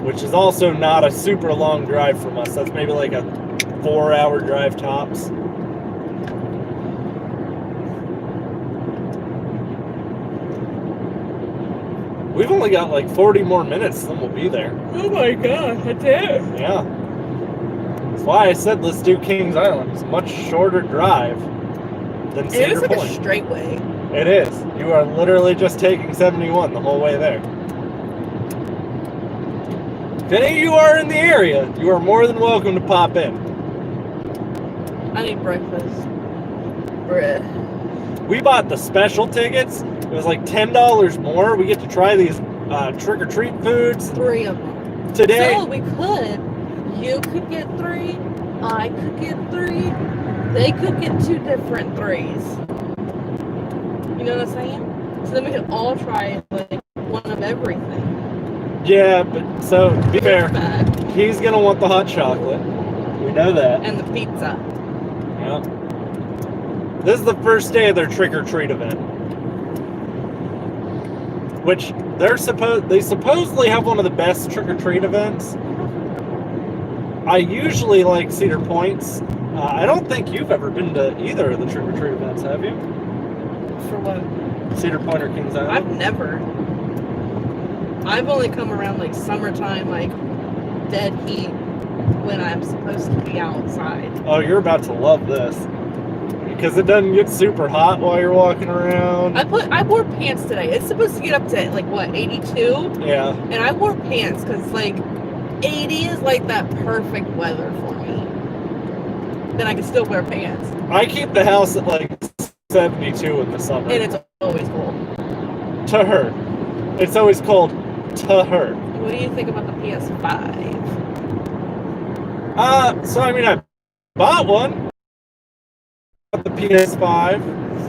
which is also not a super long drive from us. That's maybe like a 4-hour drive tops. We've only got like 40 more minutes, then we'll be there. Oh my god, that's it. Yeah. That's why I said let's do Kings Island. It's a much shorter drive than It Cedar is like Point. a straightway. It is. You are literally just taking 71 the whole way there. If any of you are in the area, you are more than welcome to pop in. I need breakfast. Bread. We bought the special tickets. It was like $10 more. We get to try these trick-or-treat foods 3 of them. today. So we could. You could get 3. I could get 3. They could get 2 different 3s. You know what I'm saying? So then we could all try like one of everything. Yeah, but so to be fair, Bad. he's gonna want the hot chocolate. We know that. And the pizza. Yeah. This is the first day of their trick-or-treat event. Which they supposedly have one of the best trick-or-treat events. I usually like Cedar Point's. I don't think you've ever been to either of the trick-or-treat events, have you? For what? Cedar Point or Kings Island? I've never. I've only come around like summertime, like dead heat. when I'm supposed to be outside. Oh, you're about to love this. Because it doesn't get super hot while you're walking around. I wore pants today. It's supposed to get up to like what, 82? Yeah. And I wore pants because like 80 is like that perfect weather for me. Then I can still wear pants. I keep the house at like 72 in the summer. And it's always cold. To her. It's always cold to her. What do you think about the PS5? So I mean, I bought one. Got the PS5.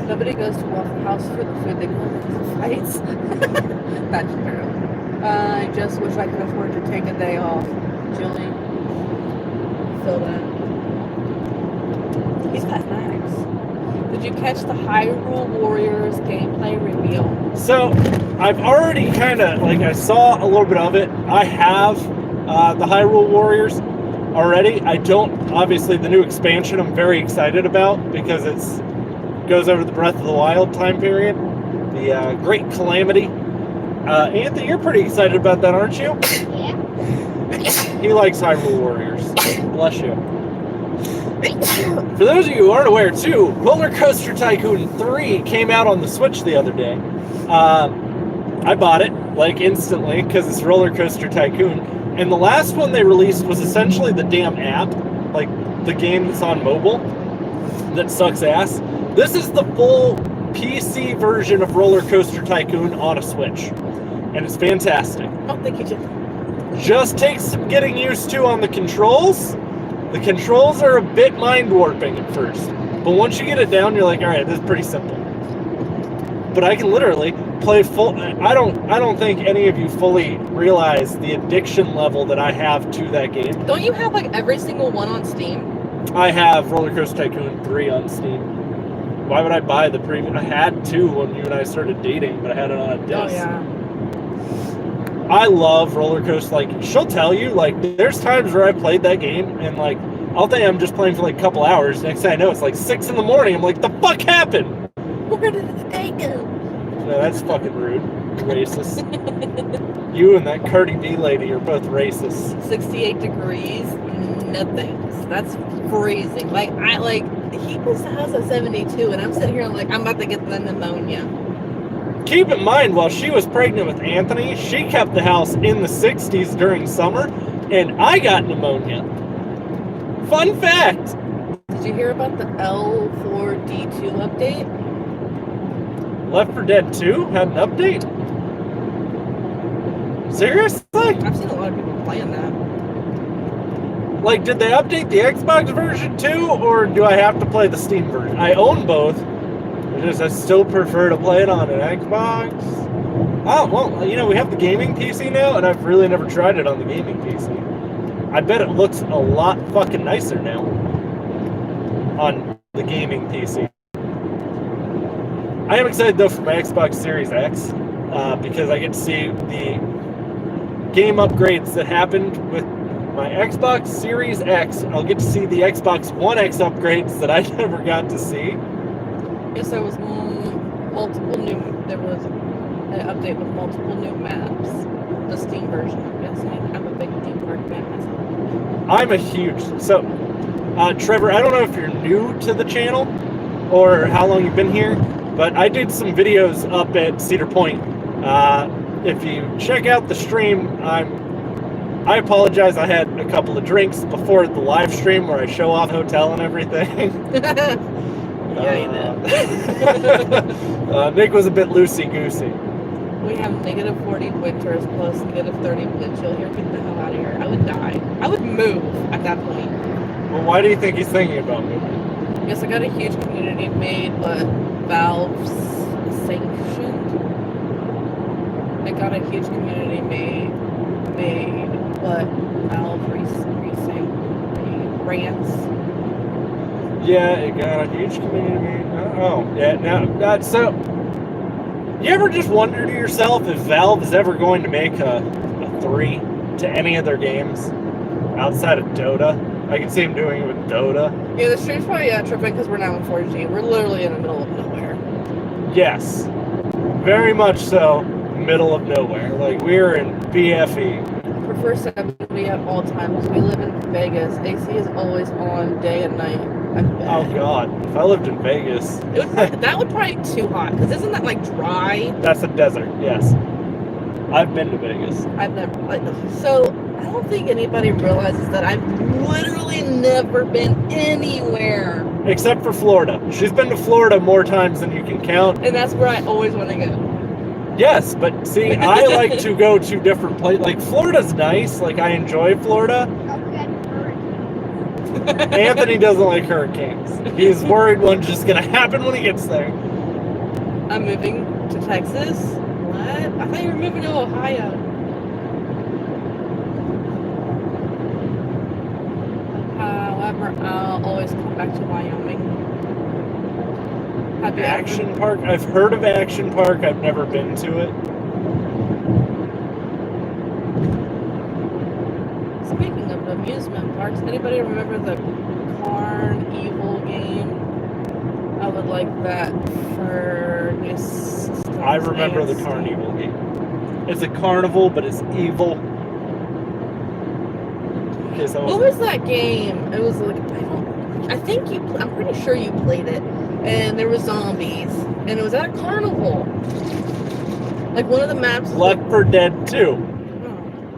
Nobody goes to Waffle House for the food, they go to the fights. That's true. I just wish I could afford to take a day off. Julie. Feel that. He's got snacks. Did you catch the Hyrule Warriors gameplay reveal? So, I've already kind of, like, I saw a little bit of it. I have the Hyrule Warriors already. I don't, obviously, the new expansion I'm very excited about because it's goes over the Breath of the Wild time period. The Great Calamity. Anthony, you're pretty excited about that, aren't you? Yeah. He likes Hyrule Warriors. Bless you. For those of you who aren't aware, too, Roller Coaster Tycoon 3 came out on the Switch the other day. I bought it, like, instantly, because it's Roller Coaster Tycoon. And the last one they released was essentially the damn app, like, the game that's on mobile, that sucks ass. This is the full PC version of Roller Coaster Tycoon on a Switch. And it's fantastic. Oh, thank you, Jim. Just takes some getting used to on the controls. The controls are a bit mind-warping at first, but once you get it down, you're like, all right, this is pretty simple. But I can literally play full. I don't think any of you fully realize the addiction level that I have to that game. Don't you have like every single one on Steam? I have Roller Coaster Tycoon 3 on Steam. Why would I buy the premium? I had 2 when you and I started dating, but I had it on a disc. Oh yeah. I love Roller Coaster. Like, she'll tell you, like, there's times where I played that game and, like, I'll think I'm just playing for, like, a couple hours. Next thing I know, it's, like, 6 in the morning. I'm like, the fuck happened? Where did the day go? No, that's fucking rude. Racist. You and that Cardi B lady are both racist. 68 degrees, nothing. That's freezing. Like, he was the house at 72, and I'm sitting here like, I'm about to get the pneumonia. Keep in mind, while she was pregnant with Anthony, she kept the house in the 60s during summer, and I got pneumonia. Fun fact! Did you hear about the L4D2 update? Left 4 Dead 2 had an update? Seriously? I've seen a lot of people playing that. Like, did they update the Xbox version too, or do I have to play the Steam version? I own both. I still prefer to play it on an Xbox. Oh, well, you know, we have the gaming PC now, and I've really never tried it on the gaming PC. I bet it looks a lot fucking nicer now on the gaming PC. I am excited, though, for my Xbox Series X, because I get to see the game upgrades that happened with my Xbox Series X. I'll get to see the Xbox One X upgrades that I never got to see. Yes, there was there was an update with multiple new maps. The Steam version, I'm guessing. I'm a big theme park fan myself. I'm a huge, so, Trevor, I don't know if you're new to the channel or how long you've been here, but I did some videos up at Cedar Point. If you check out the stream, I apologize, I had a couple of drinks before the live stream where I show off hotel and everything. Yeah, you did. Nick was a bit loosey-goosey. We have negative 40 winters plus negative 30 wind chill here. Get the hell out of here. I would die. I would move at that point. Well, why do you think he's thinking about moving? Yes, I got a huge community made, but Valve's sanctioned. I got a huge community made, but Valve rants. Yeah, it got a huge community. Oh, yeah. Now, so, you ever just wonder to yourself if Valve is ever going to make a 3 to any of their games outside of Dota? I can see them doing it with Dota. Yeah, the stream's probably tripping because we're now in 4G. We're literally in the middle of nowhere. Yes, very much so. Middle of nowhere. Like, we're in BFE. prefer 70 at all times. We live in Vegas. AC is always on day and night. Oh God, if I lived in Vegas, That would probably be too hot, because isn't that like dry? that's a desert. Yes, I've been to Vegas. I've never. So I don't think anybody realizes that I've literally never been anywhere, Except for Florida. She's been to Florida more times than you can count. and that's where I always want to go. Yes, but see, I like to go to different places. Like, Florida's nice. Like, I enjoy Florida. Anthony doesn't like hurricanes. He's worried one's just going to happen when he gets there. I'm moving to Texas. What? I thought you were moving to Ohio. However, I'll always come back to Wyoming. Have you ever- Action Park? I've heard of Action Park. I've never been to it. Speaking of amusement parks, anybody remember the Carnival game? I would like that for this. I remember the Carnival game. It's a carnival, but it's evil. Okay, so What was that game? It was like I'm pretty sure you played it, and there were zombies, and it was at a carnival. Like one of the maps. Left 4 Dead 2.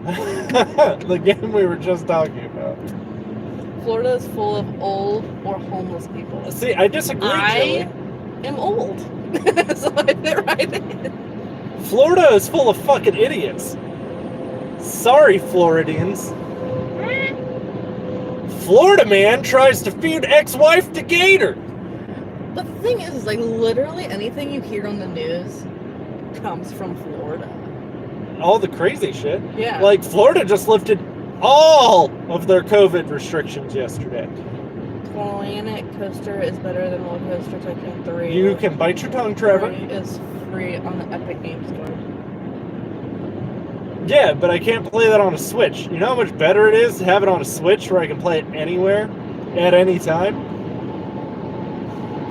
Oh. The game we were just talking about. Florida is full of old or homeless people. See, I disagree, Joey. I'm old, so I fit right in. Florida is full of fucking idiots. Sorry, Floridians. Florida man tries to feed ex-wife to gator. But the thing is like literally anything you hear on the news comes from Florida. All the crazy shit. Yeah. Like, Florida just lifted all of their COVID restrictions yesterday. Planet Coaster is better than Roller Coaster Tycoon 3. You can bite your tongue, Trevor. 3 is free on the Epic Games Store. Yeah, but I can't play that on a Switch. You know how much better it is to have it on a Switch where I can play it anywhere, at any time?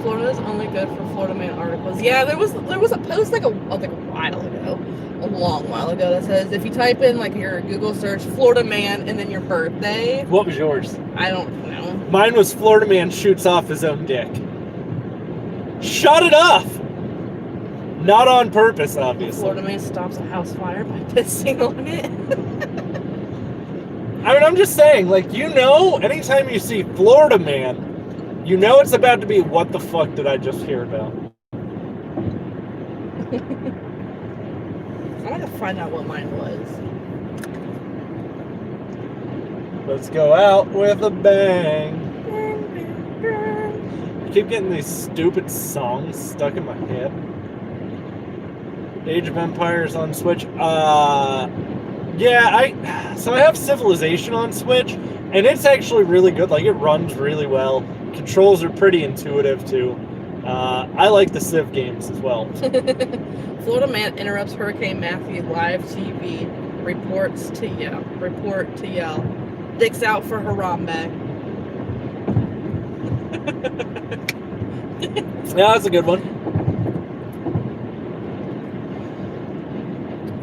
Florida is only good for Florida Man articles. Yeah, there was a post like a while ago, a long while ago, that says if you type in like your Google search Florida man and then your birthday, What was yours? I don't know. Mine was Florida man shoots off his own dick. Shot it off! Not on purpose, obviously. Florida Man stops a house fire by pissing on it. I mean, I'm just saying, like, you know, anytime you see Florida man, you know it's about to be, what the fuck did I just hear about? I'm gonna find out what mine was. Let's go out with a bang. I keep getting these stupid songs stuck in my head. Age of Empires on Switch. Yeah, I have Civilization on Switch, and it's actually really good. Like, it runs really well. Controls are pretty intuitive too. I like the Civ games as well. Florida man interrupts Hurricane Matthew live TV. Report to yell. Dicks out for Harambe. Yeah, that's a good one.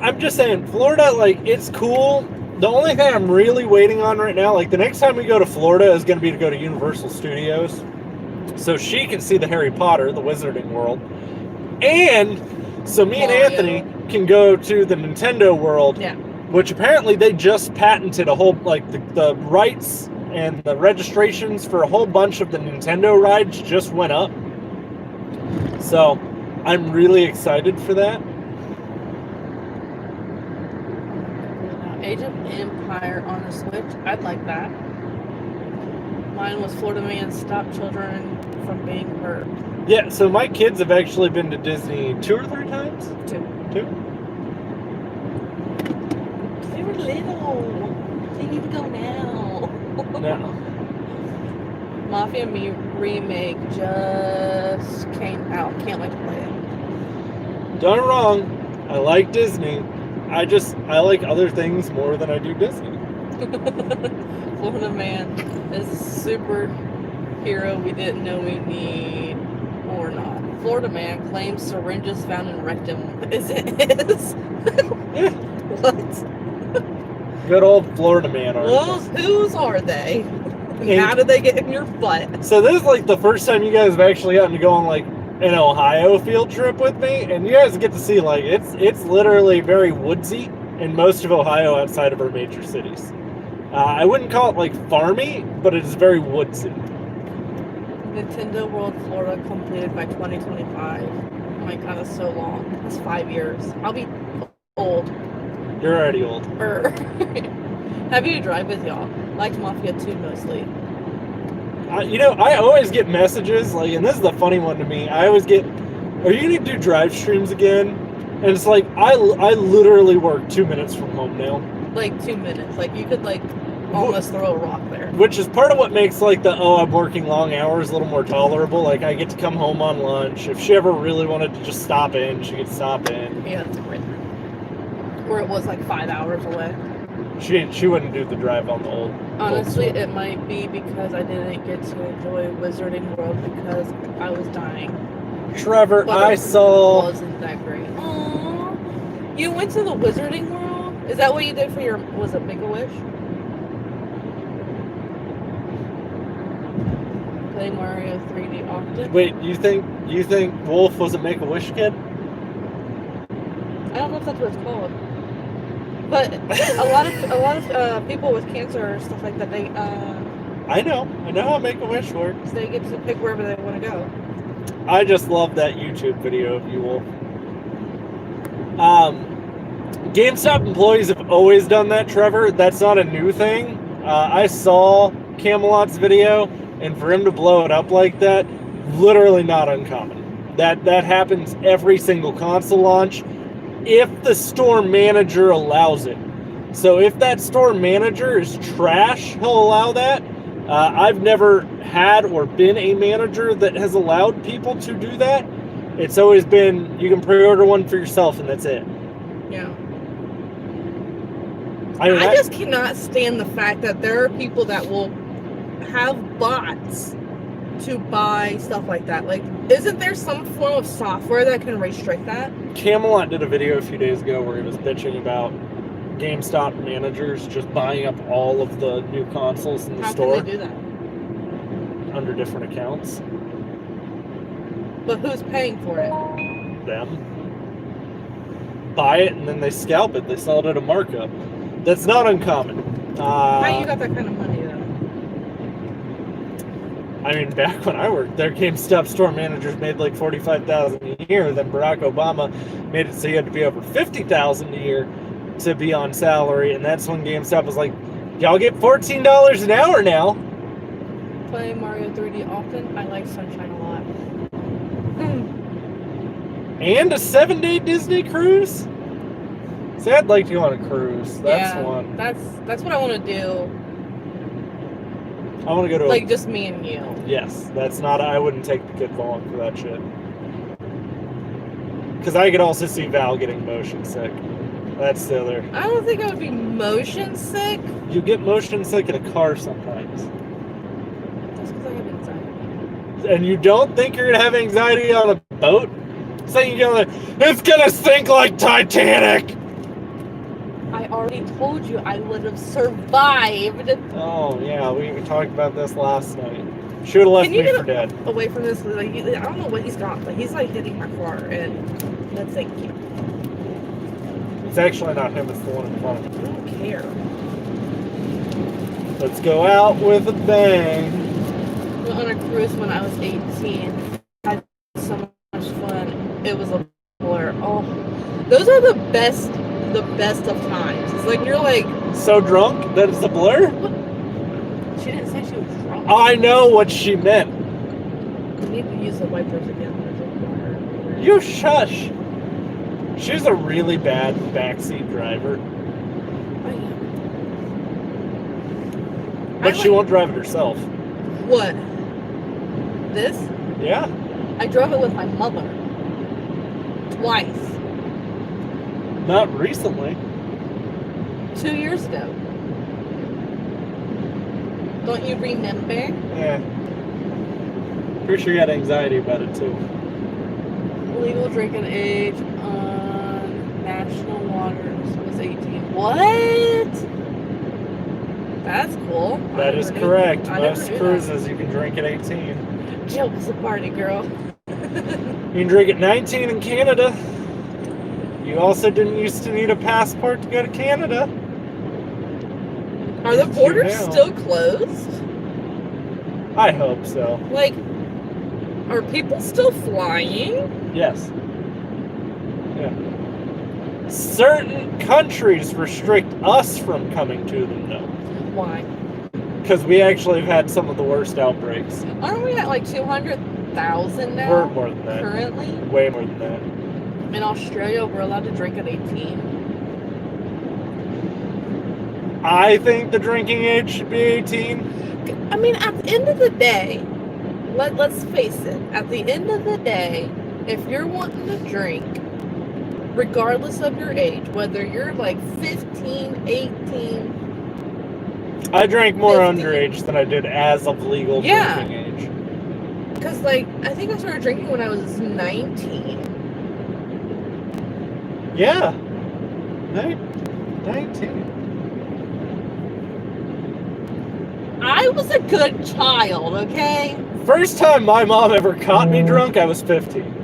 I'm just saying, Florida, like, it's cool. The only thing I'm really waiting on right now, like, the next time we go to Florida is going to be to go to Universal Studios. So she can see the Harry Potter, the Wizarding World. And so me and Mario. Anthony can go to the Nintendo World. Yeah. Which apparently they just patented a whole, like, the rights and the registrations for a whole bunch of the Nintendo rides just went up. So I'm really excited for that. Age of Empire on the Switch. I'd like that. Mine was Florida Man stop children from being hurt. Yeah, so my kids have actually been to Disney 2 or 3 times. 2. 2? They were little. They need to go now. No. Mafia Me remake just came out. Can't wait to play it. Done wrong. I like Disney. I like other things more than I do Disney. Florida Man is a superhero we didn't know we need or not. Florida Man claims syringes found in rectum is his. Yeah. What? Good old Florida man Well, articles. whose are they? And And- how did they get in your butt? So this is like the first time you guys have actually gotten to go on like an Ohio field trip with me, and you guys get to see like it's literally very woodsy in most of Ohio outside of our major cities. I wouldn't call it like farmy, but it is very woodsy. Nintendo World Florida completed by 2025. Oh my god, that's so long. That's 5 years. I'll be old. You're already old. Happy to drive with y'all. Liked Mafia 2 mostly. You know, I always get messages like, and this is the funny one to me. I always get, "Are you gonna do drive streams again?" And it's like I literally work 2 minutes from home now, Like 2 minutes. Like you could like almost throw a rock there. which is part of what makes like the I'm working long hours a little more tolerable. Like I get to come home on lunch. If she ever really wanted to just stop in, she could stop in. Yeah, that's great. Where it was like 5 hours away. She wouldn't do the drive on the old. Honestly, it might be because I didn't get to enjoy Wizarding World because I was dying. Trevor, But I it saw. wasn't that great. Aww. You went to the Wizarding World? Is that what you did for your, was it Make-A-Wish? Play Mario 3D often? Wait, you think Wolf was a Make-A-Wish kid? I don't know if that's what it's called. But a lot of people with cancer or stuff like that, I know how Make-A-Wish works. they get to pick wherever they want to go. I just love that YouTube video of you, Wolf. GameStop employees have always done that, Trevor. That's not a new thing. I saw Camelot's video, and for him to blow it up like that, literally not uncommon. That happens every single console launch, if the store manager allows it. So if that store manager is trash, he'll allow that. I've never had or been a manager that has allowed people to do that. It's always been, you can pre-order one for yourself and that's it. Yeah. I mean, I just cannot stand the fact that there are people that will have bots to buy stuff like that. Like, isn't there some form of software that can restrict that? Camelot did a video a few days ago where he was bitching about GameStop managers just buying up all of the new consoles in the How store can they do that? under different accounts. But who's paying for it? Them buy it and then they scalp it. They sell it at a markup. That's not uncommon. How you got that kind of money though? I mean, back when I worked there, GameStop store managers made like $45,000 a year. Then Barack Obama made it so you had to be over $50,000 a year to be on salary, and that's when GameStop was like, "Y'all get $14 an hour now." Play Mario 3D often. I like Sunshine a lot. And a 7-day Disney cruise. See, I'd like to go on a cruise. That's Yeah, one. That's what I want to do. I want to go to Like just me and you. Yes, that's not. I wouldn't take the kids along for that shit. Because I could also see Val getting motion sick. That's the other. I don't think I would be motion sick. You get motion sick in a car sometimes. That's because I have anxiety. And you don't think you're gonna have anxiety on a boat? Saying it's gonna sink like Titanic. I already told you I would have survived. Oh yeah, we even talked about this last night. Should have left Can you me get for dead. Away from this, like I don't know what he's got, but he's like hitting my car, and that's like It's actually not him. It's the one in front of I him. don't care. Let's go out with a bang. Went on a cruise when I was 18. Had so much fun. It was a blur. Oh, those are the best of times. It's like you're like So drunk that it's a blur? she didn't say she was drunk. I know what she meant. We need to use the wipers again. You shush. She's a really bad backseat driver. But she won't drive it herself. What? This? Yeah. I drove it with my mother. Twice. Not recently. 2 years ago. Don't you remember? Yeah. Pretty sure you had anxiety about it too. Legal drinking age on national waters was 18. What? That's cool. That is correct. I never Most knew cruises you can drink at 18. that. Jill was a party girl. You can drink at 19 in Canada. You also didn't used to need a passport to go to Canada. Are the borders now. still closed? I hope so. Like, are people still flying? Yes. Yeah. Certain countries restrict us from coming to them, though. Why? Because we actually have had some of the worst outbreaks. Aren't we at like 200,000 now? We're more than that. Currently? Way more than that. In Australia, we're allowed to drink at 18. I think the drinking age should be 18. I mean, at the end of the day, let's face it. At the end of the day, if you're wanting to drink, regardless of your age, whether you're like 15, 18... I drank more 50. underage than I did as of legal drinking age. Because, like, I think I started drinking when I was 19. Yeah. 19. I was a good child, okay? First time my mom ever caught me drunk, I was 15.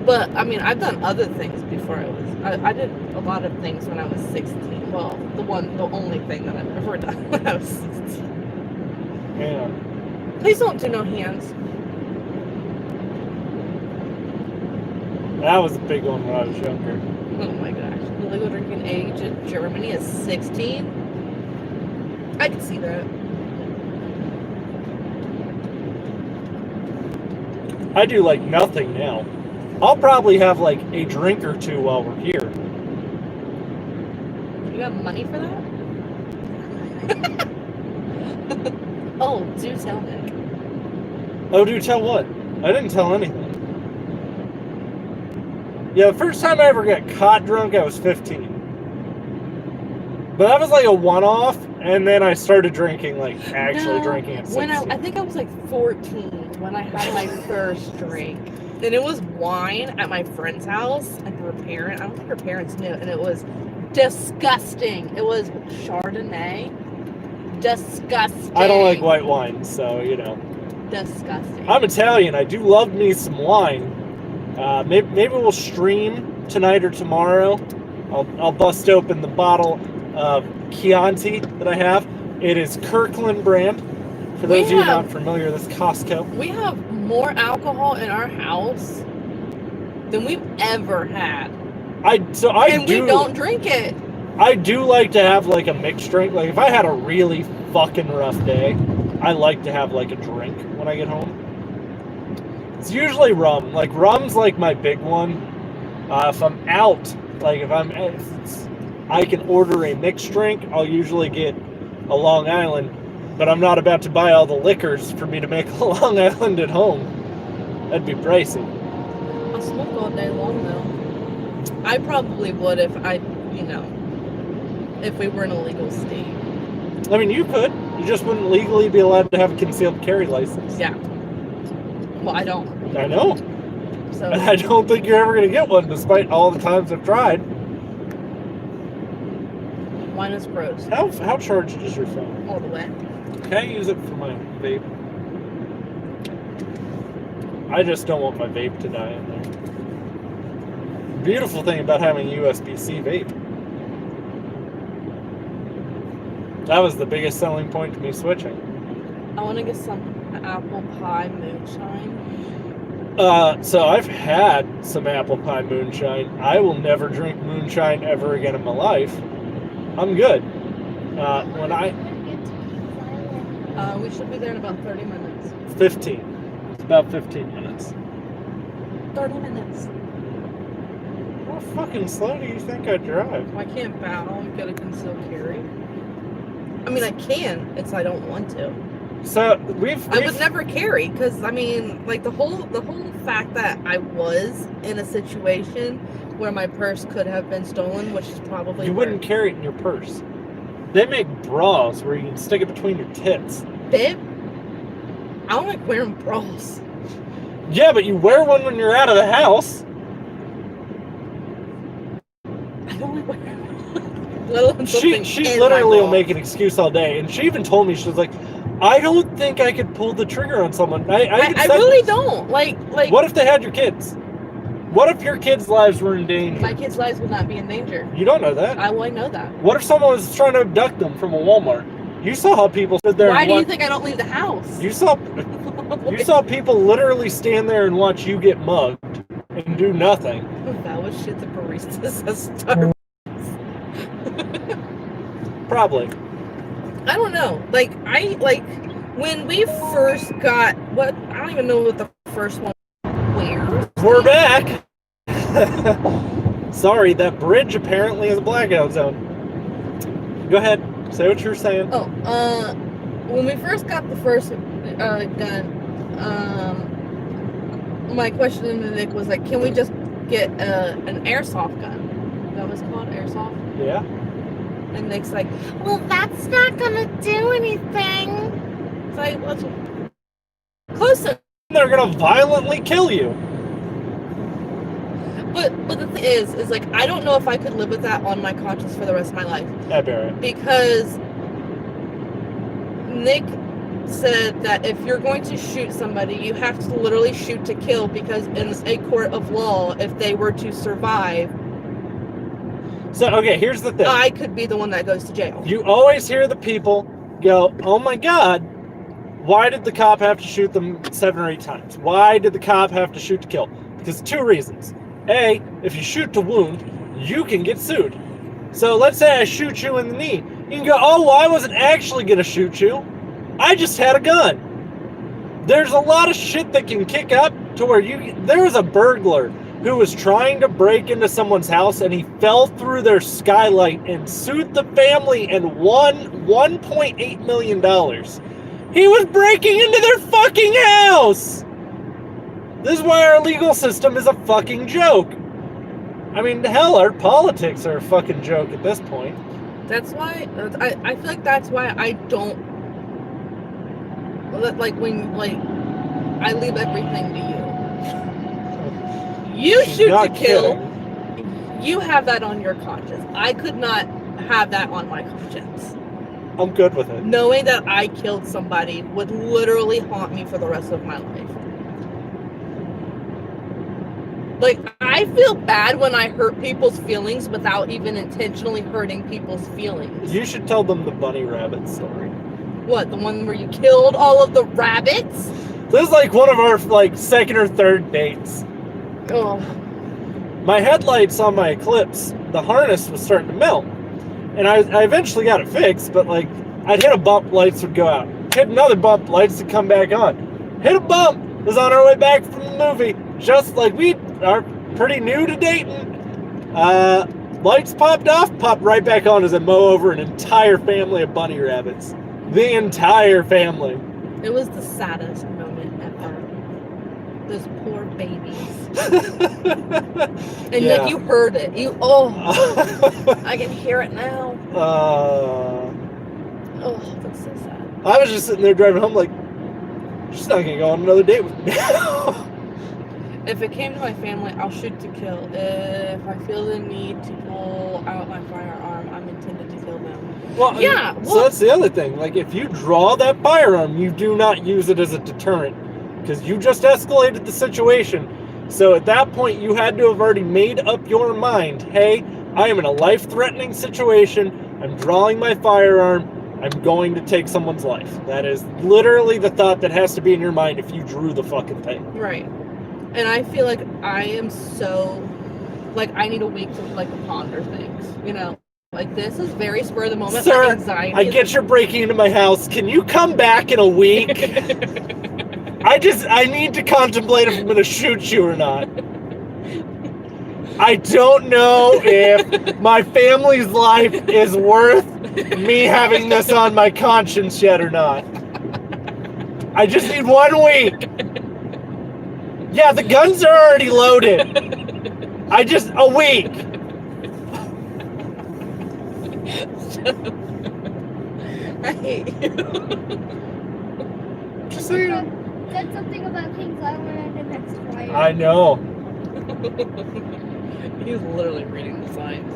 But, I mean, I've done other things before I did a lot of things when I was 16. Well, the only thing that I've ever done when I was 16. Yeah. Please don't do no hands. That was a big one when I was younger. Oh my gosh. The legal drinking age in Germany is 16. I can see that. I do like nothing now. I'll probably have like a drink or two while we're here. You got money for that? Oh, do tell Nick. Oh, do tell what? I didn't tell anything. Yeah, the first time I ever got caught drunk, I was 15. But that was like a one-off, and then I started drinking, like actually drinking at 16. I think I was like 14 when I had my first drink. And it was wine at my friend's house, and I don't think her parents knew, and it was disgusting. It was Chardonnay. Disgusting. I don't like white wine, so, you know. Disgusting. I'm Italian. I do love me some wine. Maybe we'll stream tonight or tomorrow. I'll bust open the bottle of Chianti that I have. It is Kirkland brand. For those of you not familiar, that's Costco. We have more alcohol in our house than we've ever had. We don't drink it. I do like to have like a mixed drink. Like if I had a really fucking rough day, I like to have like a drink when I get home. It's usually rum. Like rum's like my big one. If I'm out, like I can order a mixed drink. I'll usually get a Long Island, but I'm not about to buy all the liquors for me to make a Long Island at home. That'd be pricey. I'll smoke all day long though. I probably would if if we were in a legal state. I mean, you could. You just wouldn't legally be allowed to have a concealed carry license. Yeah. Well, I don't. I know. So I don't think you're ever going to get one, despite all the times I've tried. wine is gross. How charged is your phone? All the way. Can I use it for my vape? I just don't want my vape to die in there. Beautiful thing about having a USB-C vape. That was the biggest selling point to me switching. I want to get some apple pie moonshine. So I've had some apple pie moonshine. I will never drink moonshine ever again in my life. I'm good. We should be there in about 30 minutes. 15. It's about 15 minutes. 30 minutes. How fucking slow do you think I drive? I can't battle and get a concealed carry. I mean, I can. It's I don't want to. So I would never carry because I mean, like the whole fact that I was in a situation where my purse could have been stolen, which is probably you wouldn't carry it in your purse. They make bras where you can stick it between your tits. Babe, I don't like wearing bras. Yeah, but you wear one when you're out of the house. I don't like wearing Let alone something She in literally my will make bra. an excuse all day, and she even told me, she was like, I don't think I could pull the trigger on someone. I even I said really this. don't. Like What if they had your kids? What if your kids' lives were in danger? my kids' lives would not be in danger. You don't know that. I wouldn't know that. What if someone was trying to abduct them from a Walmart? You saw how people stood there. Why and do you think I don't leave the house? You saw people literally stand there and watch you get mugged and do nothing. That was shit the baristas at Starbucks. Probably. I don't know. Like when we first got what I don't even know what the first one. Where? We're back. Sorry, that bridge apparently is a blackout zone. Go ahead. Say what you're saying. Oh, when we first got the first gun, my question to Nick was like, can we just get an airsoft gun? That was called airsoft? Yeah. And Nick's like, well, that's not gonna do anything. It's like, well, close enough. They're gonna violently kill you. But the thing is like, I don't know if I could live with that on my conscience for the rest of my life. I bear it. Because Nick said that if you're going to shoot somebody, you have to literally shoot to kill, because in a court of law, if they were to survive, So, okay, here's the thing. I could be the one that goes to jail. You always hear the people go, oh my God, why did the cop have to shoot them 7 or 8 times? Why did the cop have to shoot to kill? Because 2 reasons. A, if you shoot to wound, you can get sued. So let's say I shoot you in the knee. You can go, oh, well, I wasn't actually going to shoot you. I just had a gun. There's a lot of shit that can kick up to where there was a burglar who was trying to break into someone's house, and he fell through their skylight and sued the family and won $1.8 million. He was breaking into their fucking house! This is why our legal system is a fucking joke. I mean, hell, our politics are a fucking joke at this point. That's why, I feel like that's why I don't, like, I leave everything to you. You shoot to kill. Kidding. You have that on your conscience. I could not have that on my conscience. I'm good with it. Knowing that I killed somebody would literally haunt me for the rest of my life. Like, I feel bad when I hurt people's feelings without even intentionally hurting people's feelings. You should tell them the bunny rabbit story. What, the one where you killed all of the rabbits? This is like one of our like 2nd or 3rd dates. Oh. My headlights on my Eclipse, the harness was starting to melt. And I eventually got it fixed, but like, I'd hit a bump, lights would go out. Hit another bump, lights would come back on. Hit a bump, was on our way back from the movie. Just like we are pretty new to Dayton. Lights popped off, popped right back on as I mow over an entire family of bunny rabbits. The entire family. It was the saddest moment ever. Those poor babies. And Yeah. Nick, you heard it. I can hear it now. Oh, that's so sad. I was just sitting there driving home like, she's not gonna go on another date with me. If it came to my family, I'll shoot to kill. If I feel the need to pull out my firearm, I'm intended to kill them. Well, Yeah, so well- that's the other thing. Like, if you draw that firearm, you do not use it as a deterrent, because you just escalated the situation. So at that point, you had to have already made up your mind. Hey, I am in a life-threatening situation. I'm drawing my firearm. I'm going to take someone's life. That is literally the thought that has to be in your mind if you drew the fucking thing. Right. And I feel like I am so, like, I need a week to, like, ponder things, you know? Like, this is very spur of the moment. Sir, like, anxiety. I get you're breaking into my house. Can you come back in a week? I need to contemplate if I'm going to shoot you or not. I don't know if my family's life is worth me having this on my conscience yet or not. I just need 1 week. Yeah, the guns are already loaded. A week. I hate you. Just saying. Said something about Kings Island and the next fire. I know. He's literally reading the signs.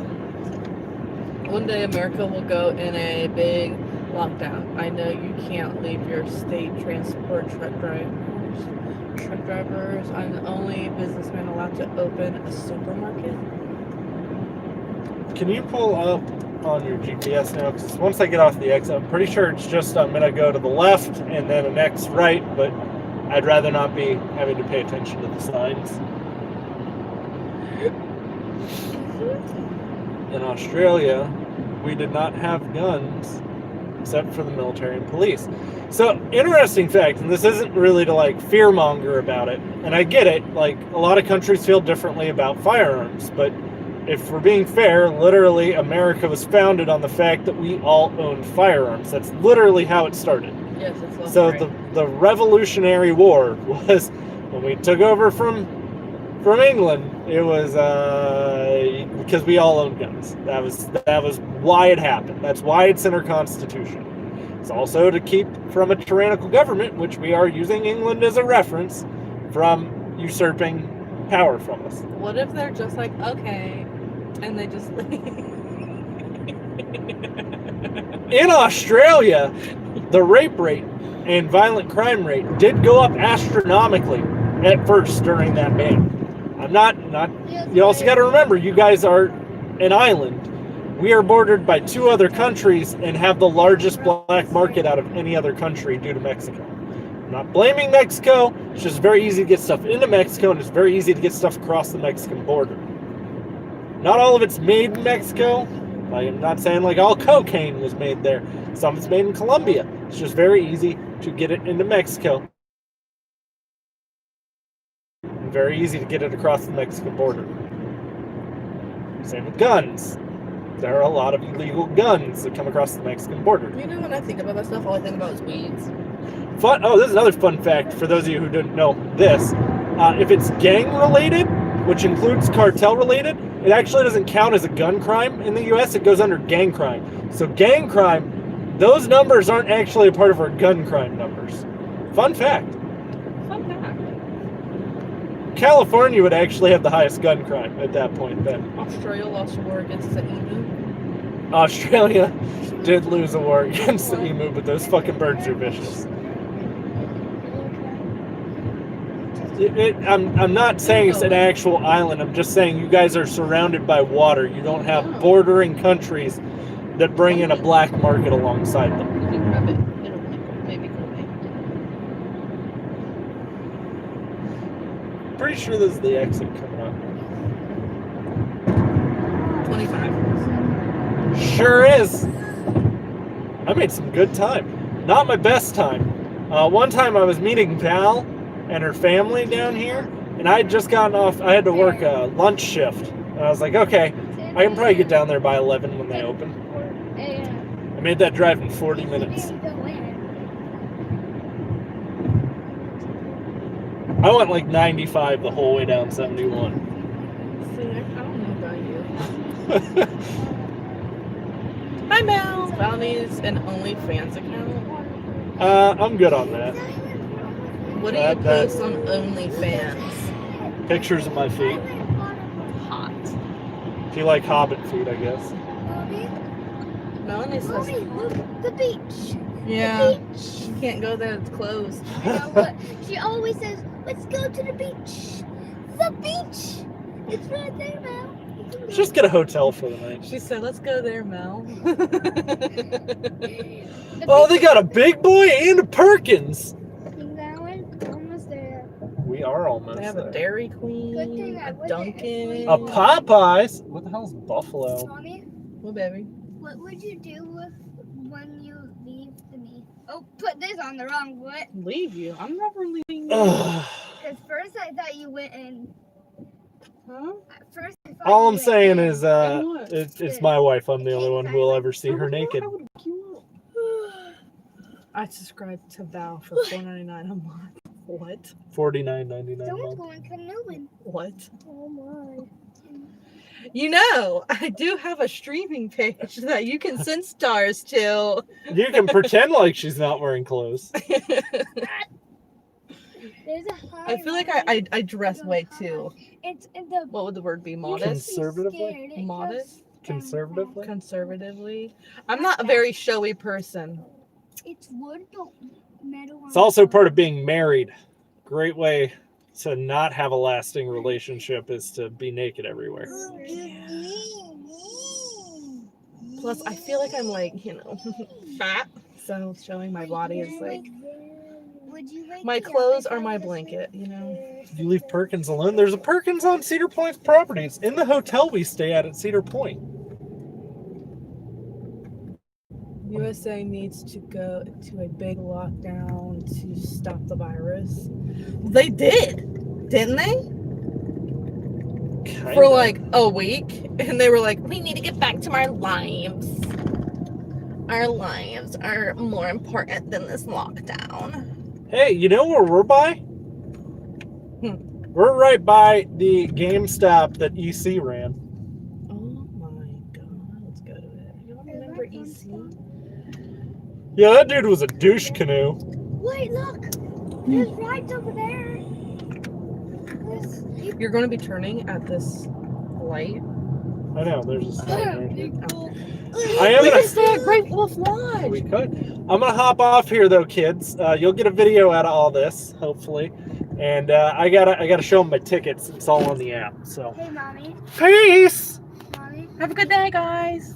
One day America will go in a big lockdown. I know you can't leave your state transport truck drivers. I'm the only businessman allowed to open a supermarket. Can you pull up on your GPS now? Because once I get off the exit, I'm pretty sure it's just I'm going to go to the left and then a next right, but I'd rather not be having to pay attention to the signs. In Australia, we did not have guns except for the military and police. So, interesting fact, and this isn't really to like fearmonger about it, and I get it, like a lot of countries feel differently about firearms, but if we're being fair, literally America was founded on the fact that we all owned firearms. That's literally how it started. Yes, it's So the Revolutionary War was when we took over from England. It was because we all owned guns. That was why it happened. That's why it's in our Constitution. It's also to keep from a tyrannical government, which we are using England as a reference, from usurping power from us. What if they're just like, okay, and they just In Australia, the rape rate and violent crime rate did go up astronomically at first during that ban. You also got to remember, you guys are an island. We are bordered by 2 other countries and have the largest black market out of any other country due to Mexico. I'm not blaming Mexico. It's just very easy to get stuff into Mexico, and it's very easy to get stuff across the Mexican border. Not all of it's made in Mexico. I'm not saying like all cocaine was made there. Some of it's made in Colombia. It's just very easy to get it into Mexico. And very easy to get it across the Mexican border. Same with guns. There are a lot of illegal guns that come across the Mexican border. You know, when I think about that stuff, all I think about is weeds. Fun. Oh, this is another fun fact for those of you who didn't know this. If it's gang related, which includes cartel related, it actually doesn't count as a gun crime in the U.S. It goes under gang crime. So gang crime, those numbers aren't actually a part of our gun crime numbers. Fun fact. Fun fact. California would actually have the highest gun crime at that point then. Australia lost a war against the emu. Australia did lose a war against the emu, but those fucking birds are vicious. I'm not saying it's an actual island. I'm just saying you guys are surrounded by water. You don't have bordering countries that bring in a black market alongside them. You can rub it. It'll maybe go away. Pretty sure this is the exit coming up. 25. Sure is. I made some good time. Not my best time. One time I was meeting Val and her family down here, and I had just gotten off. I had to work a lunch shift, and I was like, okay, I can probably get down there by 11 when they open. I made that drive in 40 minutes. I went like 95 the whole way down 71. See, I don't know about you. Hi, Mel. Val needs an OnlyFans account. I'm good on that. What do you post on OnlyFans? Pictures of my feet. Hot. If you like Hobbit feet, I guess. Melanie says, Mommy, look, the beach. yeah, The beach. you can't go there, it's closed. I know, but she always says, let's go to the beach. The beach. It's right there, Mel. You can go. Just get a hotel for the night. She said, let's go there, Mel. The Oh, they beach. got a big boy and a Perkins. Keep going. Almost there. We are almost They have there. a Dairy Good Queen, thing I a wasn't Dunkin'. asleep. A Popeyes. What the hell is Buffalo? Mommy, Well, baby. what would you do when you leave me? Oh, put this on the wrong foot. Leave you. I'm never leaving you. Ugh. Because first I thought you went in. Huh? At first I thought All you I'm went saying in. is, it's my wife. I'm the only one who will ever see her naked. I would look you up. I subscribed to Val for $4.99 a month. What? $49.99 a Someone's month. going canoeing. What? Oh my. You know, I do have a streaming page that you can send stars to. You can pretend like she's not wearing clothes. There's a high I feel like rise. I dress way too. It's in the. What would the word be? You should be Modest? Conservatively? scared. It Modest? goes- Conservatively? Conservatively. I'm not a very showy person. It's wood, but metal. It's also part of being married. Great way to not have a lasting relationship is to be naked everywhere. Plus, I feel like I'm like, fat. So showing my body is like, my clothes are my blanket, You leave Perkins alone. There's a Perkins on Cedar Point's property. It's in the hotel we stay at Cedar Point. USA needs to go to a big lockdown to stop the virus. They did, didn't they? Kinda. For like a week. And they were like, we need to get back to our lives. Our lives are more important than this lockdown. Hey, you know where we're by? We're right by the GameStop that EC ran. Oh my god, let's go to it. You don't remember EC? Yeah, that dude was a douche canoe. Wait, look! There's rides over there. You're going to be turning at this light. I know, there's a sign right here. We can stay at Great Wolf Lodge. We could. I'm gonna hop off here though, kids. You'll get a video out of all this, hopefully. And I gotta show them my tickets. It's all on the app. So Hey, Mommy. peace. Mommy. Have a good day, guys.